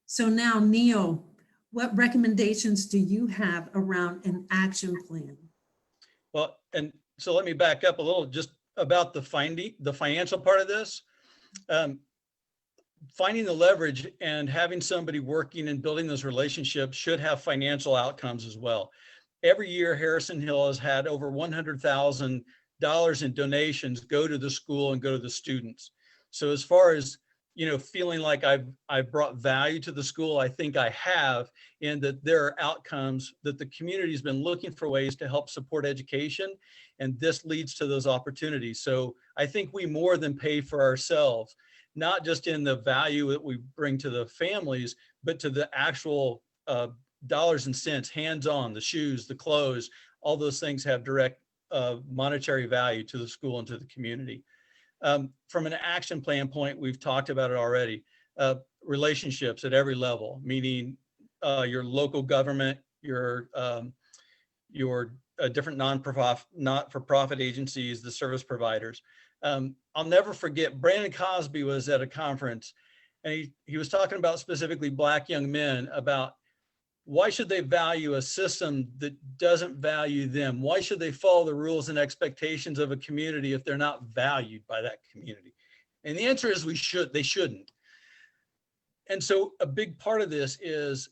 So now, Neil, what recommendations do you have around an action plan? Well, and so let me back up a little just about the financial part of this. Finding the leverage and having somebody working and building those relationships should have financial outcomes as well. Every year, Harrison Hill has had over $100,000 in donations go to the school and go to the students. So as far as, feeling like I've brought value to the school, I think I have, in that there are outcomes that the community's been looking for ways to help support education, and this leads to those opportunities. So I think we more than pay for ourselves, not just in the value that we bring to the families, but to the actual dollars and cents, hands-on, the shoes, the clothes, all those things have direct monetary value to the school and to the community. From an action plan point, we've talked about it already. Relationships at every level, meaning your local government, your different not-for-profit agencies, the service providers. I'll never forget, Brandon Cosby was at a conference, and he was talking about specifically Black young men, about why should they value a system that doesn't value them? Why should they follow the rules and expectations of a community if they're not valued by that community? And the answer is they shouldn't. And so a big part of this is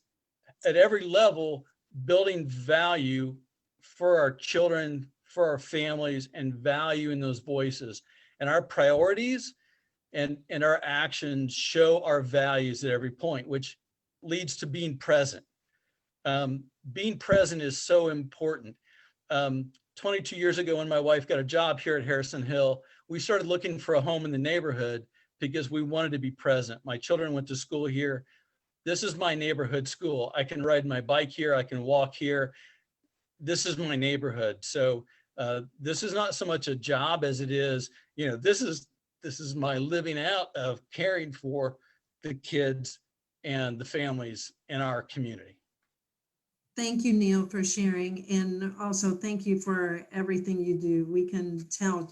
at every level, building value for our children, for our families, and value in those voices. And our priorities and our actions show our values at every point, which leads to being present. Being present is so important. 22 years ago, when my wife got a job here at Harrison Hill, we started looking for a home in the neighborhood because we wanted to be present. My children went to school here. This is my neighborhood school. I can ride my bike here. I can walk here. This is my neighborhood. So this is not so much a job as it is, this is my living out of caring for the kids and the families in our community. Thank you, Neil, for sharing. And also thank you for everything you do. We can tell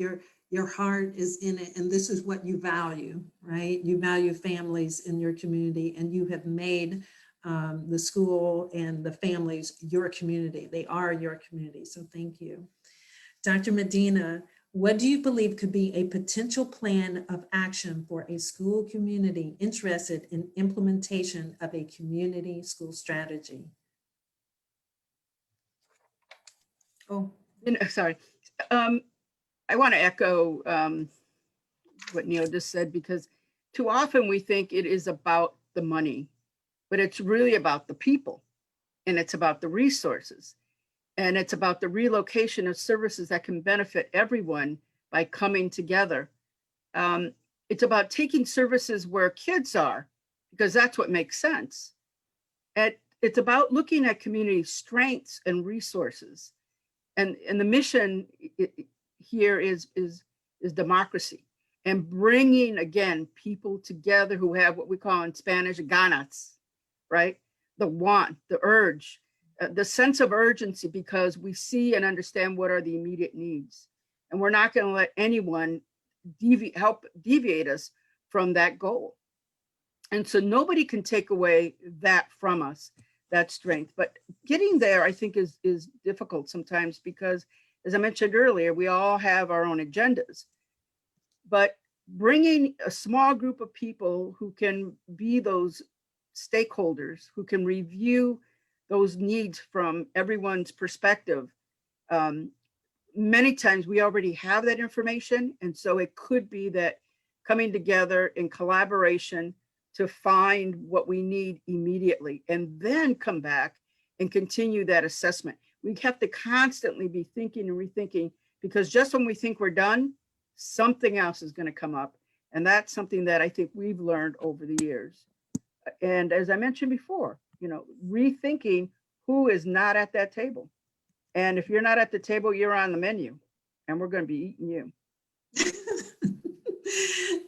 your heart is in it, and this is what you value, right? You value families in your community, and you have made the school and the families your community. They are your community, so thank you. Dr. Medina, what do you believe could be a potential plan of action for a school community interested in implementation of a community school strategy? Oh, sorry. I want to echo what Neil just said, because too often we think it is about the money, but it's really about the people, and it's about the resources, and it's about the relocation of services that can benefit everyone by coming together. It's about taking services where kids are, because that's what makes sense. And it's about looking at community strengths and resources. And the mission here is democracy. and bringing, again, people together who have what we call in Spanish, ganas, right? The want, the urge, the sense of urgency, because we see and understand what are the immediate needs. And we're not going to let anyone help deviate us from that goal. And so nobody can take away that from us, that strength. But getting there, I think, is difficult sometimes because, as I mentioned earlier, we all have our own agendas. But bringing a small group of people who can be those stakeholders, who can review those needs from everyone's perspective, many times we already have that information. And so it could be that coming together in collaboration to find what we need immediately and then come back and continue that assessment. We have to constantly be thinking and rethinking, because just when we think we're done, something else is going to come up. And that's something that I think we've learned over the years. And as I mentioned before, rethinking who is not at that table. And if you're not at the table, you're on the menu, and we're going to be eating you.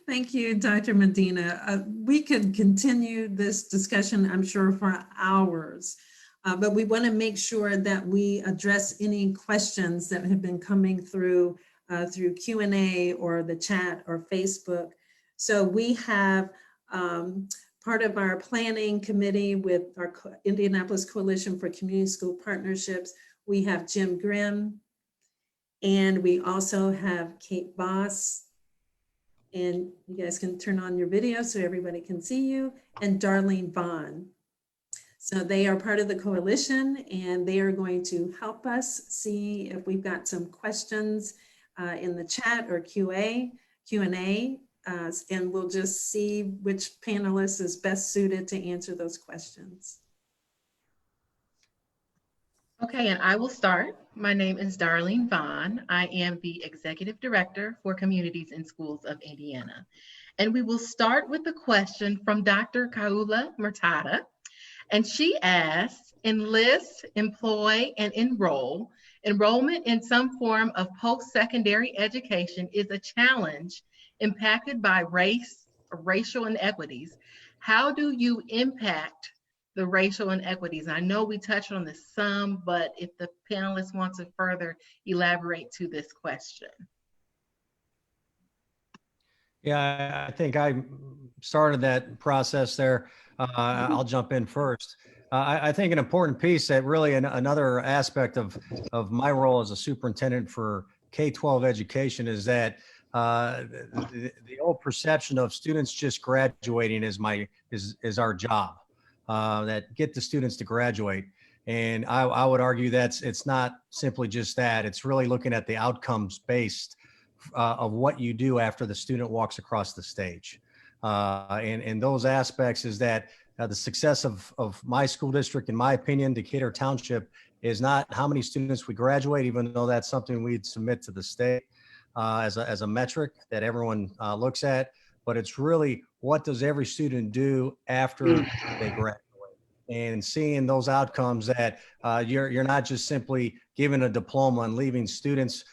Thank you, Dr. Medina. We could continue this discussion, I'm sure, for hours, but we want to make sure that we address any questions that have been coming through Q&A or the chat or Facebook. So we have part of our planning committee with our Indianapolis Coalition for Community School Partnerships. We have Jim Grimm, and we also have Kate Boss. And you guys can turn on your video so everybody can see you, and Darlene Vaughn. So they are part of the coalition, and they are going to help us see if we've got some questions in the chat or Q&A, and we'll just see which panelist is best suited to answer those questions. Okay, and I will start. My name is Darlene Vaughn. I am the Executive Director for Communities in Schools of Indiana. And we will start with a question from Dr. Kaula Murtada. And she asks, enlist, employ, and enroll. Enrollment in some form of post-secondary education is a challenge impacted by race, racial inequities. How do you impact the racial inequities? I know we touched on this some, but if the panelists want to further elaborate to this question. Yeah, I think I started that process there. I'll jump in first. I think an important piece that really another aspect of my role as a superintendent for K-12 education is that the old perception of students just graduating is our job. That get the students to graduate. And I would argue it's not simply just that. It's really looking at the outcomes based of what you do after the student walks across the stage. And those aspects is that the success of my school district, in my opinion, Decatur Township, is not how many students we graduate, even though that's something we'd submit to the state as a metric that everyone looks at, but it's really what does every student do after they graduate, and seeing those outcomes that you're not just simply giving a diploma and leaving students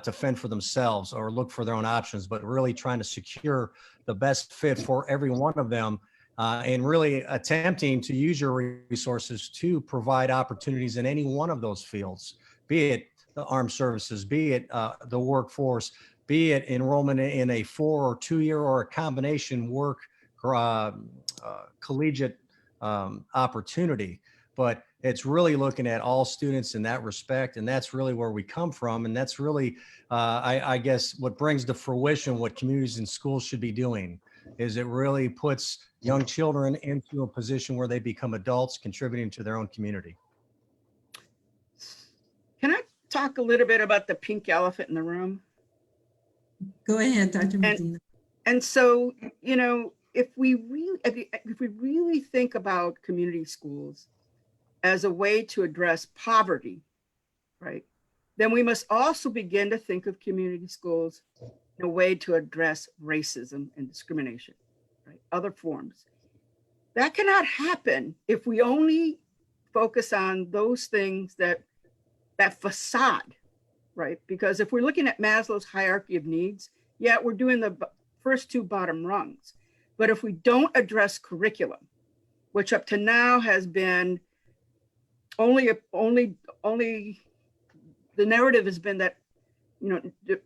to fend for themselves or look for their own options, but really trying to secure the best fit for every one of them, and really attempting to use your resources to provide opportunities in any one of those fields, be it the armed services, be it the workforce, be it enrollment in a 4- or 2-year or a combination work collegiate opportunity. But it's really looking at all students in that respect. And that's really where we come from. And that's really, I guess, what brings to fruition what communities and schools should be doing is it really puts young children into a position where they become adults contributing to their own community. Can I talk a little bit about the pink elephant in the room? Go ahead, Dr. Medina. And so, if we really think about community schools as a way to address poverty, right, then we must also begin to think of community schools in a way to address racism and discrimination, right, other forms. That cannot happen if we only focus on those things that facade, right? Because if we're looking at Maslow's hierarchy of needs, yeah, we're doing the first two bottom rungs. But if we don't address curriculum, which up to now has been only the narrative has been that, you know, the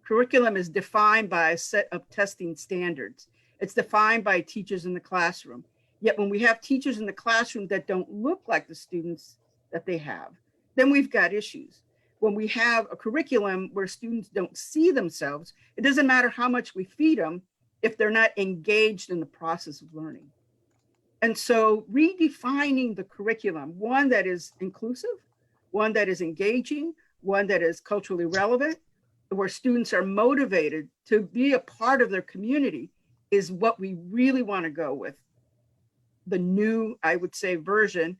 curriculum is defined by a set of testing standards. It's defined by teachers in the classroom. Yet when we have teachers in the classroom that don't look like the students that they have, then we've got issues. When we have a curriculum where students don't see themselves, it doesn't matter how much we feed them if they're not engaged in the process of learning. And so redefining the curriculum, one that is inclusive, one that is engaging, one that is culturally relevant, where students are motivated to be a part of their community, is what we really want to go with. The new, I would say, version,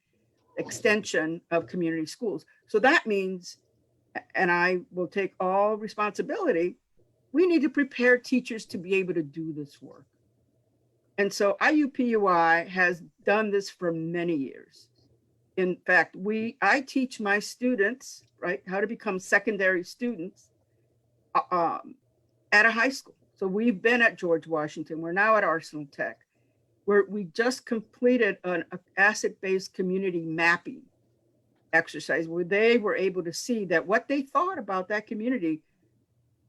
extension of community schools. So that means, and I will take all responsibility, we need to prepare teachers to be able to do this work. And so IUPUI has done this for many years. In fact, I teach my students, right, how to become secondary students at a high school. So we've been at George Washington. We're now at Arsenal Tech, where we just completed an asset-based community mapping exercise where they were able to see that what they thought about that community,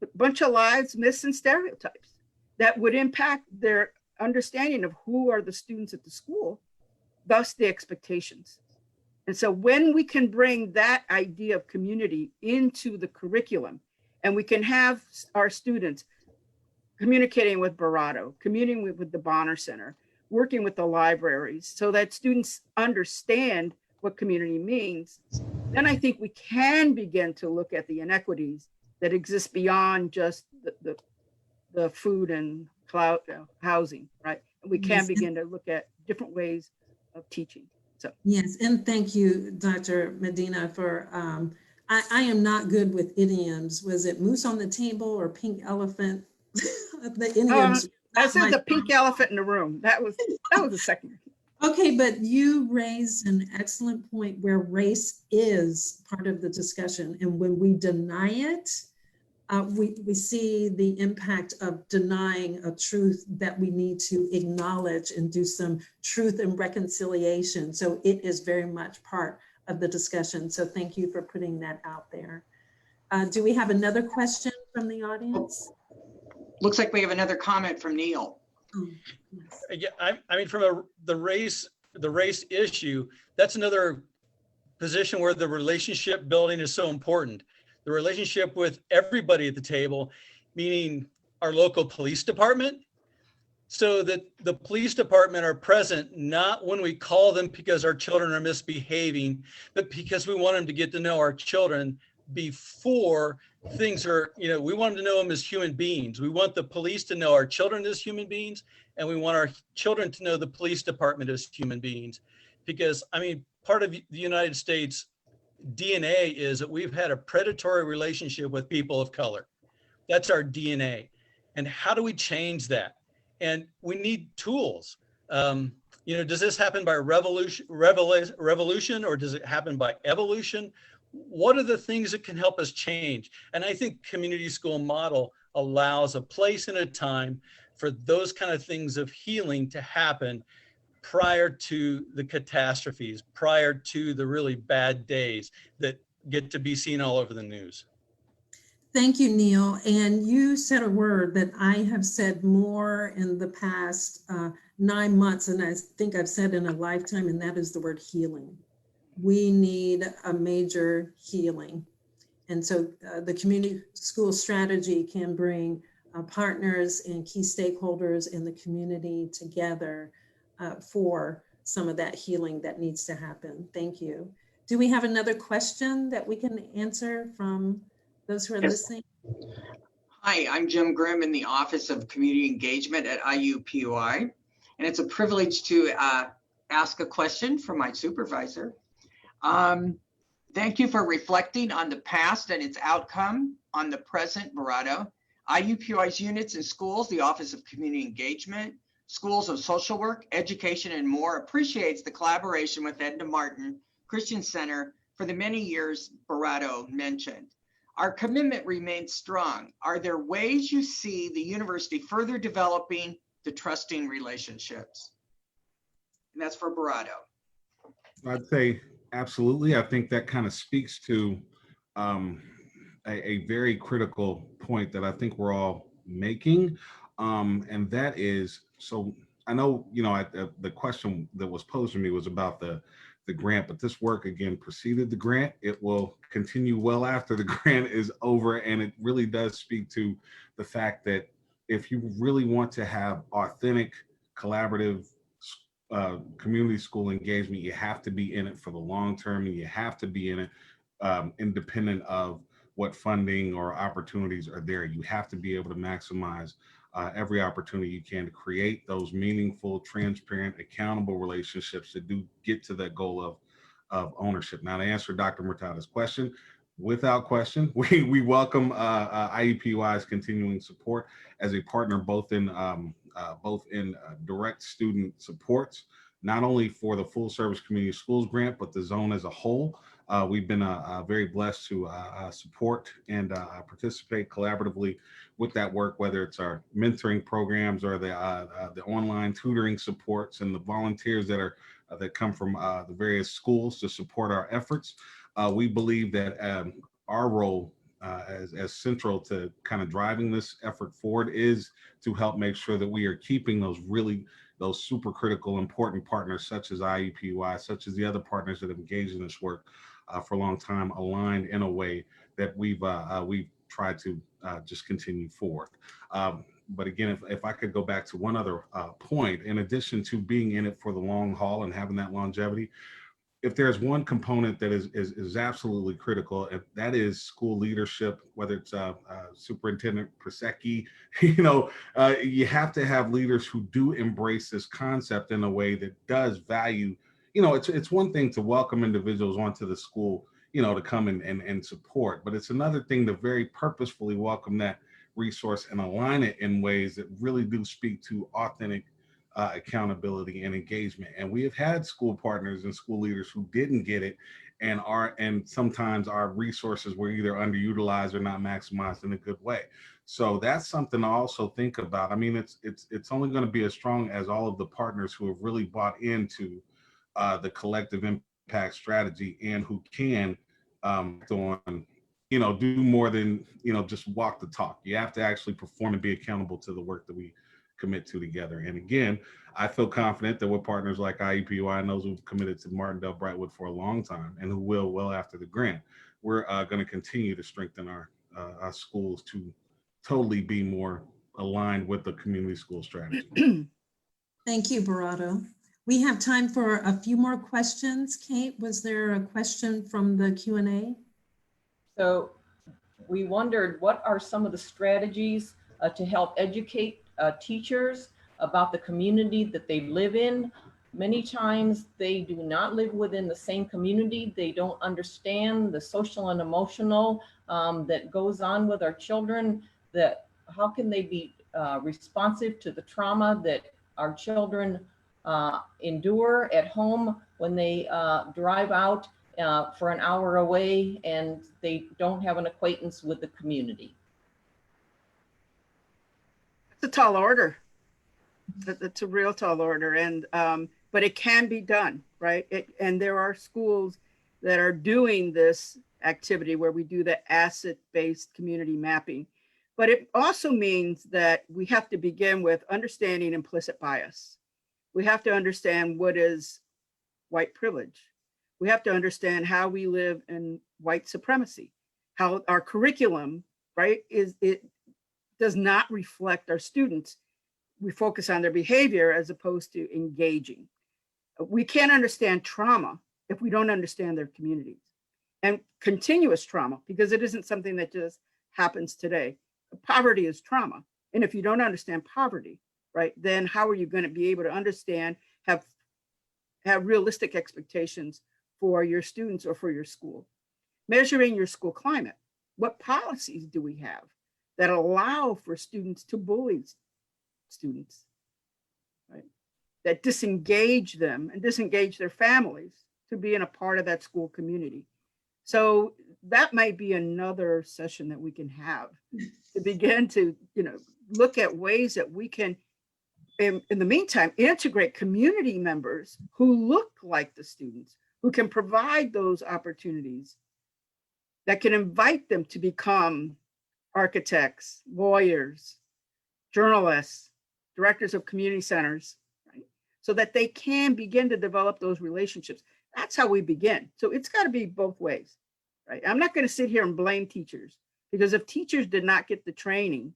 a bunch of lies, myths, and stereotypes that would impact their understanding of who are the students at the school, thus the expectations. And so when we can bring that idea of community into the curriculum, and we can have our students communicating with Barato, communicating with the Bonner Center, working with the libraries so that students understand what community means, then I think we can begin to look at the inequities that exist beyond just the food and cloud housing, right? And we can begin to look at different ways of teaching. So yes, and thank you, Dr. Medina, for I am not good with idioms. Was it moose on the table or pink elephant? The idioms. I said the pink elephant in the room. That was the second. Okay, but you raised an excellent point where race is part of the discussion. And when we deny it, we see the impact of denying a truth that we need to acknowledge and do some truth and reconciliation. So it is very much part of the discussion. So thank you for putting that out there. Do we have another question from the audience? Looks like we have another comment from Neil. Oh, yes. Yeah, I mean, from the race issue, that's another position where the relationship building is so important. The relationship with everybody at the table, meaning our local police department, so that the police department are present, not when we call them because our children are misbehaving, but because we want them to get to know our children before things are, we want them to know them as human beings. We want the police to know our children as human beings, and we want our children to know the police department as human beings. Because, I mean, part of the United States DNA is that we've had a predatory relationship with people of color. That's our DNA. And how do we change that? And we need tools. Does this happen by revolution, or does it happen by evolution? What are the things that can help us change? And I think community school model allows a place and a time for those kind of things of healing to happen prior to the catastrophes, prior to the really bad days that get to be seen all over the news. Thank you, Neil. And you said a word that I have said more in the past 9 months, and I think I've said in a lifetime, and that is the word healing. We need a major healing. And so the community school strategy can bring partners and key stakeholders in the community together for some of that healing that needs to happen. Thank you. Do we have another question that we can answer from those who are listening? Hi, I'm Jim Grimm in the Office of Community Engagement at IUPUI. And it's a privilege to ask a question from my supervisor. Thank you for reflecting on the past and its outcome on the present, Barato. IUPUI's units in schools, the Office of Community Engagement, Schools of Social Work, Education, and more appreciates the collaboration with Edna Martin Christian Center for the many years Barato mentioned. Our commitment remains strong. Are there ways you see the university further developing the trusting relationships? And that's for Barato. I'd say absolutely. I think that kind of speaks to a very critical point that I think we're all making. And that is, so I know, the question that was posed to me was about the grant, but this work again preceded the grant. It will continue well after the grant is over. And it really does speak to the fact that if you really want to have authentic, collaborative community school engagement, you have to be in it for the long term, and you have to be in it independent of what funding or opportunities are there. You have to be able to maximize every opportunity you can to create those meaningful, transparent, accountable relationships that do get to that goal of ownership. Now, to answer Dr. Murtada's question, without question, we welcome IUPUI's continuing support as a partner, both in direct student supports, not only for the full service community schools grant, but the zone as a whole. We've been very blessed to support and participate collaboratively with that work, whether it's our mentoring programs or the online tutoring supports and the volunteers that come from the various schools to support our efforts. We believe that our role as central to kind of driving this effort forward is to help make sure that we are keeping those super critical, important partners such as IUPUI, such as the other partners that have engaged in this work for a long time, aligned in a way that we've tried to just continue forward. But again, if I could go back to one other point, in addition to being in it for the long haul and having that longevity, if there's one component that is absolutely critical, and that is school leadership, whether it's Superintendent Prasecki, you have to have leaders who do embrace this concept in a way that does value. It's one thing to welcome individuals onto the school, to come and support, but it's another thing to very purposefully welcome that resource and align it in ways that really do speak to authentic accountability and engagement. And we have had school partners and school leaders who didn't get it, and sometimes our resources were either underutilized or not maximized in a good way. So that's something to also think about. I mean, it's only going to be as strong as all of the partners who have really bought into the collective impact strategy and who can do more than just walk the talk. You have to actually perform and be accountable to the work that we commit to together. And again, I feel confident that with partners like IUPUI and those who've committed to Martindale Brightwood for a long time and who will well after the grant, we're going to continue to strengthen our schools to totally be more aligned with the community school strategy. Thank you, Barato. We have time for a few more questions. Kate, was there a question from the Q&A? So we wondered, what are some of the strategies to help educate teachers about the community that they live in? Many times they do not live within the same community. They don't understand the social and emotional that goes on with our children. That how can they be responsive to the trauma that our children endure at home when they drive out for an hour away and they don't have an acquaintance with the community? It's a tall order. It's a real tall order, and but it can be done, right? And there are schools that are doing this activity where we do the asset-based community mapping. But it also means that we have to begin with understanding implicit bias. We have to understand what is white privilege. We have to understand how we live in white supremacy, how our curriculum, right, it does not reflect our students. We focus on their behavior as opposed to engaging. We can't understand trauma if we don't understand their communities, and continuous trauma, because it isn't something that just happens today. Poverty is trauma. And if you don't understand poverty, right, then how are you going to be able to understand, have realistic expectations for your students or for your school? Measuring your school climate. What policies do we have that allow for students to bully students, right? That disengage them and disengage their families to be in a part of that school community. So that might be another session that we can have to begin to, look at ways that we can, in the meantime, integrate community members who look like the students, who can provide those opportunities, that can invite them to become architects, lawyers, journalists, directors of community centers, right? So that they can begin to develop those relationships. That's how we begin. So it's got to be both ways, right? I'm not going to sit here and blame teachers, because if teachers did not get the training,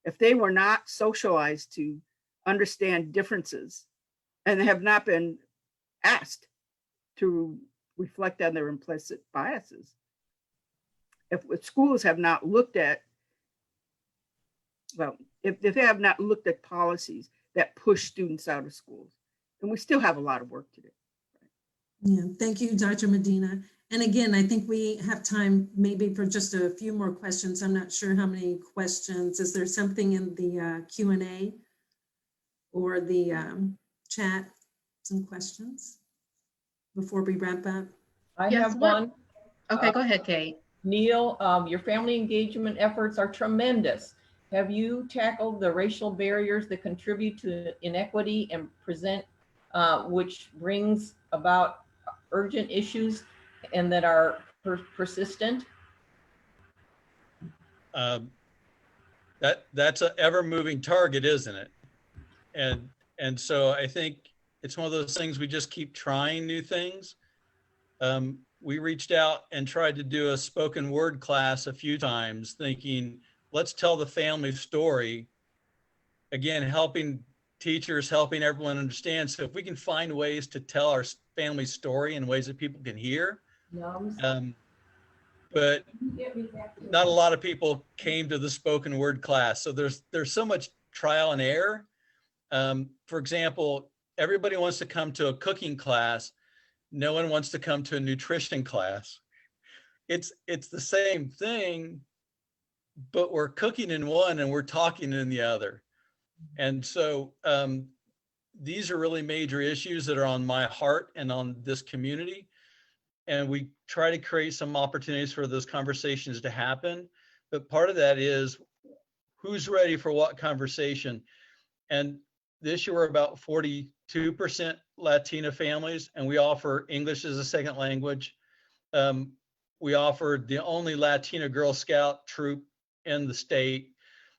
if they were not socialized to understand differences and have not been asked to reflect on their implicit biases, if schools have not looked at, well, if they have not looked at policies that push students out of schools, then we still have a lot of work to do. Yeah, thank you, Dr. Medina. And again, I think we have time maybe for just a few more questions. I'm not sure how many questions. Is there something in the Q&A or the chat, some questions before we wrap up? I Yes, have one. Okay, go ahead, Kate. Neil, your family engagement efforts are tremendous. Have you tackled the racial barriers that contribute to inequity and present, which brings about urgent issues and that are persistent? That's an ever-moving target, isn't it? And so I think it's one of those things, we just keep trying new things. We reached out and tried to do a spoken word class a few times, thinking, let's tell the family story. Again, helping teachers, helping everyone understand. So if we can find ways to tell our family story in ways that people can hear, but not a lot of people came to the spoken word class. So there's so much trial and error. For example, everybody wants to come to a cooking class. No one wants to come to a nutrition class. It's the same thing, but we're cooking in one and we're talking in the other. And so these are really major issues that are on my heart and on this community. And we try to create some opportunities for those conversations to happen. But part of that is who's ready for what conversation. And this year we're about 42% Latina families, and we offer English as a second language. We offered the only Latina Girl Scout troop in the state.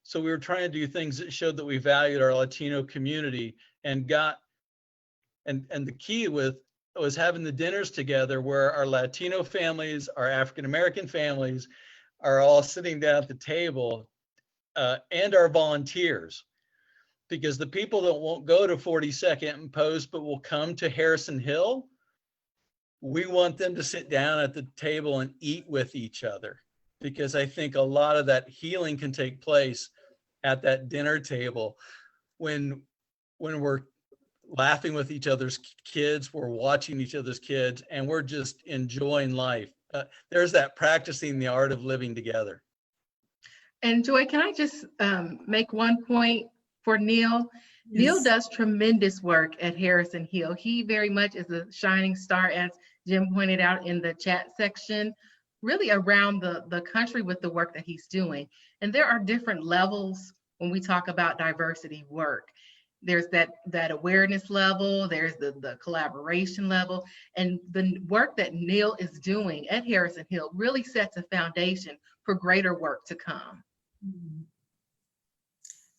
So we were trying to do things that showed that we valued our Latino community, and the key was having the dinners together where our Latino families, our African-American families are all sitting down at the table, and our volunteers. Because the people that won't go to 42nd and Post, but will come to Harrison Hill, we want them to sit down at the table and eat with each other. Because I think a lot of that healing can take place at that dinner table when we're laughing with each other's kids, we're watching each other's kids, and we're just enjoying life. There's that practicing the art of living together. And Joy, can I just make one point for Neil? Yes. Neil does tremendous work at Harrison Hill. He very much is a shining star, as Jim pointed out in the chat section, really around the country with the work that he's doing. And there are different levels when we talk about diversity work. There's that awareness level, there's the collaboration level, and the work that Neil is doing at Harrison Hill really sets a foundation for greater work to come.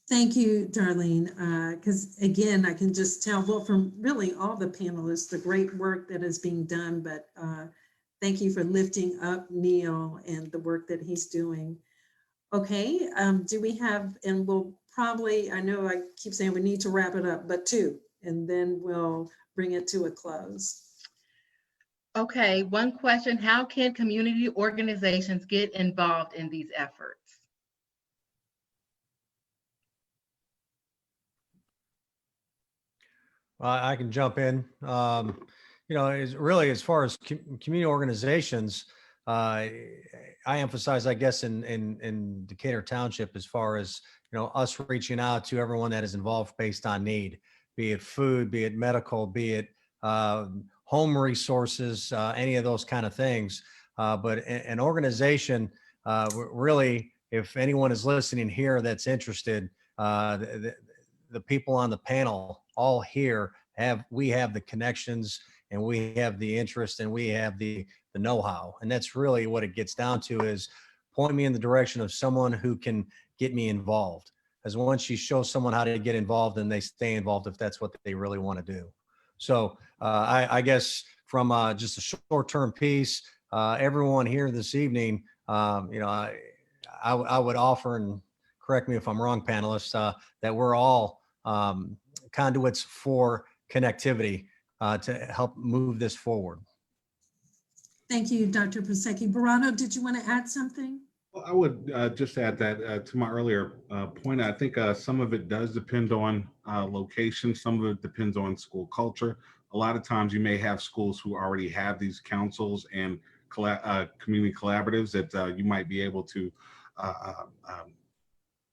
Thank you, Darlene, because again, I can just tell, well, from really all the panelists, the great work that is being done, but thank you for lifting up Neil and the work that he's doing. Okay, do we have, and we'll probably, I know I keep saying we need to wrap it up, but 2, and then we'll bring it to a close. Okay, one question, how can community organizations get involved in these efforts? I can jump in. Is really, as far as community organizations, I emphasize, I guess, in Decatur Township, as far as, us reaching out to everyone that is involved based on need, be it food, be it medical, be it home resources, any of those kind of things. but an organization, really, if anyone is listening here that's interested, the people on the panel all here we have the connections, and we have the interest, and we have the know-how. And that's really what it gets down to, is point me in the direction of someone who can get me involved. As once you show someone how to get involved, and they stay involved if that's what they really want to do. So I guess from just a short-term piece, everyone here this evening, I would offer, and correct me if I'm wrong, panelists, that we're all conduits for connectivity to help move this forward. Thank you, Dr. Pasecki. Barato, did you want to add something? Well, I would just add that to my earlier point, I think some of it does depend on location. Some of it depends on school culture. A lot of times you may have schools who already have these councils and community collaboratives that you might be able to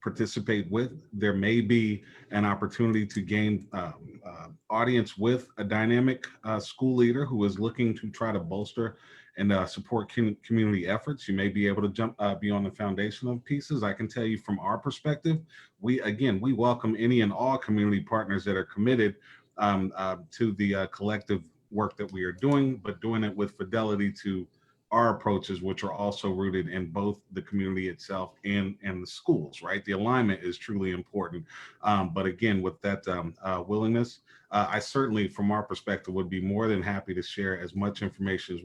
participate with. There may be an opportunity to gain audience with a dynamic school leader who is looking to try to bolster and support community efforts. You may be able to be on the foundational pieces. I can tell you from our perspective, we welcome any and all community partners that are committed to the collective work that we are doing, but doing it with fidelity to our approaches, which are also rooted in both the community itself and the schools, right? The alignment is truly important. But again, with that willingness, I certainly, from our perspective, would be more than happy to share as much information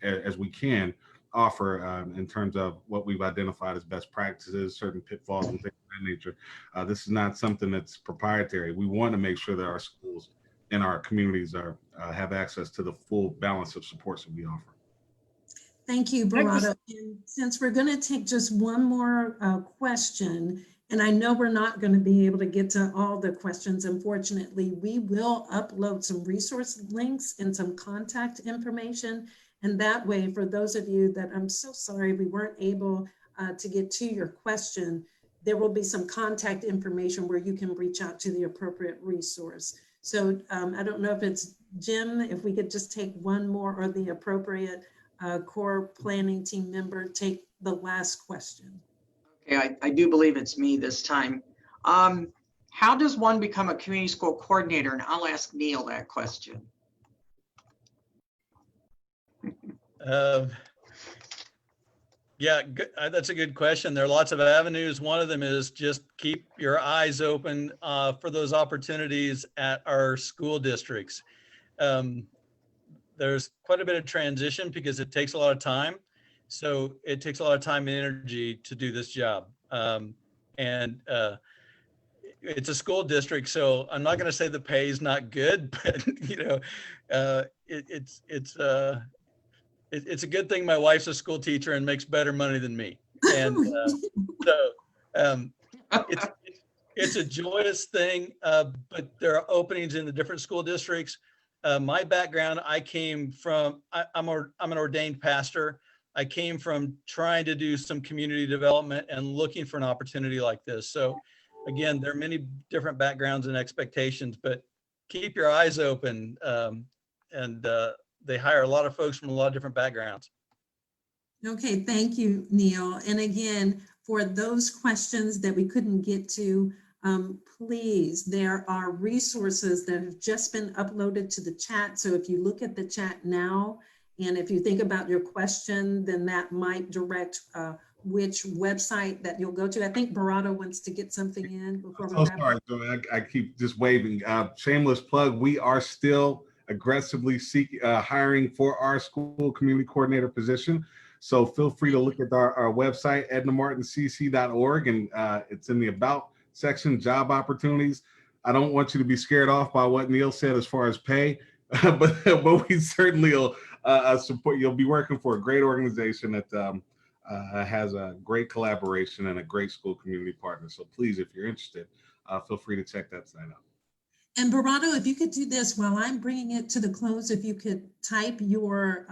as we can offer in terms of what we've identified as best practices, certain pitfalls and things of that nature. This is not something that's proprietary. We want to make sure that our schools and our communities have access to the full balance of supports that we offer. Thank you, Barato. And since we're going to take just one more question, and I know we're not going to be able to get to all the questions, unfortunately, we will upload some resource links and some contact information. And that way, for those of you that, I'm so sorry we weren't able to get to your question, there will be some contact information where you can reach out to the appropriate resource. So I don't know if it's Jim, if we could just take one more, or the appropriate core planning team member take the last question. Okay, I do believe it's me this time. How does one become a community school coordinator? And I'll ask Neil that question. Yeah, that's a good question. There are lots of avenues. One of them is just keep your eyes open for those opportunities at our school districts. There's quite a bit of transition because it takes a lot of time. So it takes a lot of time and energy to do this job. It's a school district, so I'm not going to say the pay is not good, but it's a good thing my wife's a school teacher and makes better money than me. And it's a joyous thing, but there are openings in the different school districts. My background, I'm an ordained pastor. I came from trying to do some community development and looking for an opportunity like this. So again, there are many different backgrounds and expectations, but keep your eyes open. They hire a lot of folks from a lot of different backgrounds. Okay, thank you, Neil. And again, for those questions that we couldn't get to, please, there are resources that have just been uploaded to the chat. So if you look at the chat now, and if you think about your question, then that might direct which website that you'll go to. I think Barato wants to get something in before we wrap up. Sorry, I keep just waving. Shameless plug, we are still aggressively hiring for our school community coordinator position. So feel free to look at our website, ednamartincc.org, and it's in the About section, job opportunities. I don't want you to be scared off by what Neil said as far as pay, but we certainly will support. You'll be working for a great organization that has a great collaboration and a great school community partner. So please, if you're interested, feel free to check that site out. And Barato, if you could do this while I'm bringing it to the close, if you could type your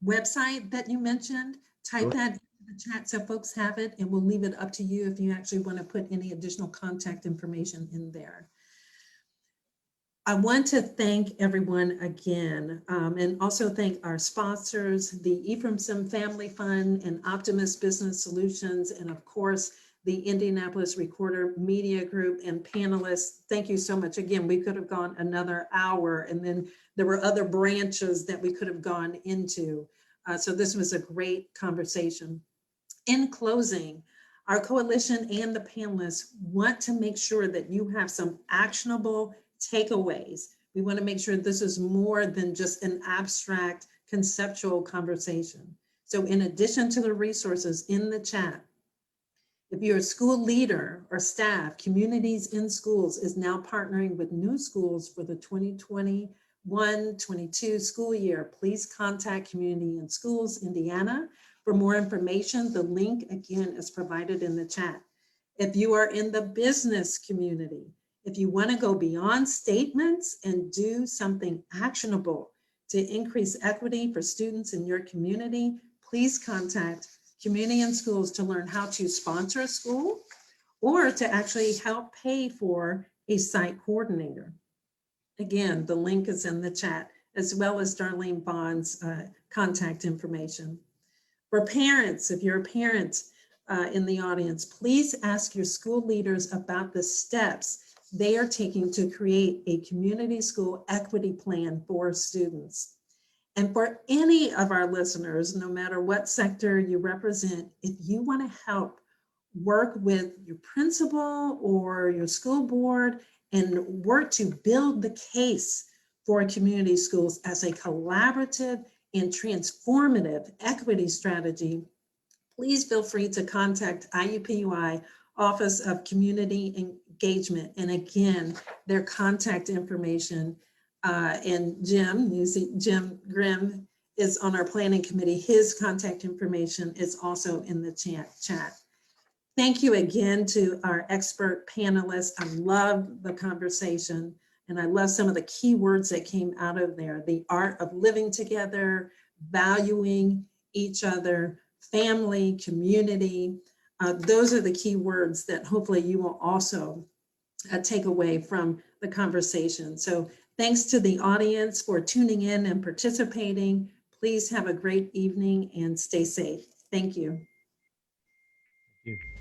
website that you mentioned, type that into the chat so folks have it, and we'll leave it up to you if you actually want to put any additional contact information in there. I want to thank everyone again, and also thank our sponsors, the Ephraimson Family Fund and Optimus Business Solutions, and of course, the Indianapolis Recorder Media Group and panelists. Thank you so much. Again, we could have gone another hour, and then there were other branches that we could have gone into. So this was a great conversation. In closing, our coalition and the panelists want to make sure that you have some actionable takeaways. We want to make sure this is more than just an abstract conceptual conversation. So in addition to the resources in the chat, if you're a school leader or staff, Communities in Schools is now partnering with New Schools for the 2021-22 school year. Please contact Community in Schools Indiana for more information. The link again is provided in the chat. If you are in the business community, if you want to go beyond statements and do something actionable to increase equity for students in your community, please contact Community in Schools to learn how to sponsor a school or to actually help pay for a site coordinator. Again, the link is in the chat, as well as Darlene Bond's contact information. For parents, if you're a parent in the audience, please ask your school leaders about the steps they are taking to create a community school equity plan for students. And for any of our listeners, no matter what sector you represent, if you want to help work with your principal or your school board and work to build the case for community schools as a collaborative and transformative equity strategy, please feel free to contact IUPUI Office of Community Engagement. And again, their contact information, and Jim, you see Jim Grimm is on our planning committee. His contact information is also in the chat. Thank you again to our expert panelists. I love the conversation and I love some of the key words that came out of there. The art of living together, valuing each other, family, community. Those are the key words that hopefully you will also take away from the conversation. So thanks to the audience for tuning in and participating. Please have a great evening and stay safe. Thank you. Thank you.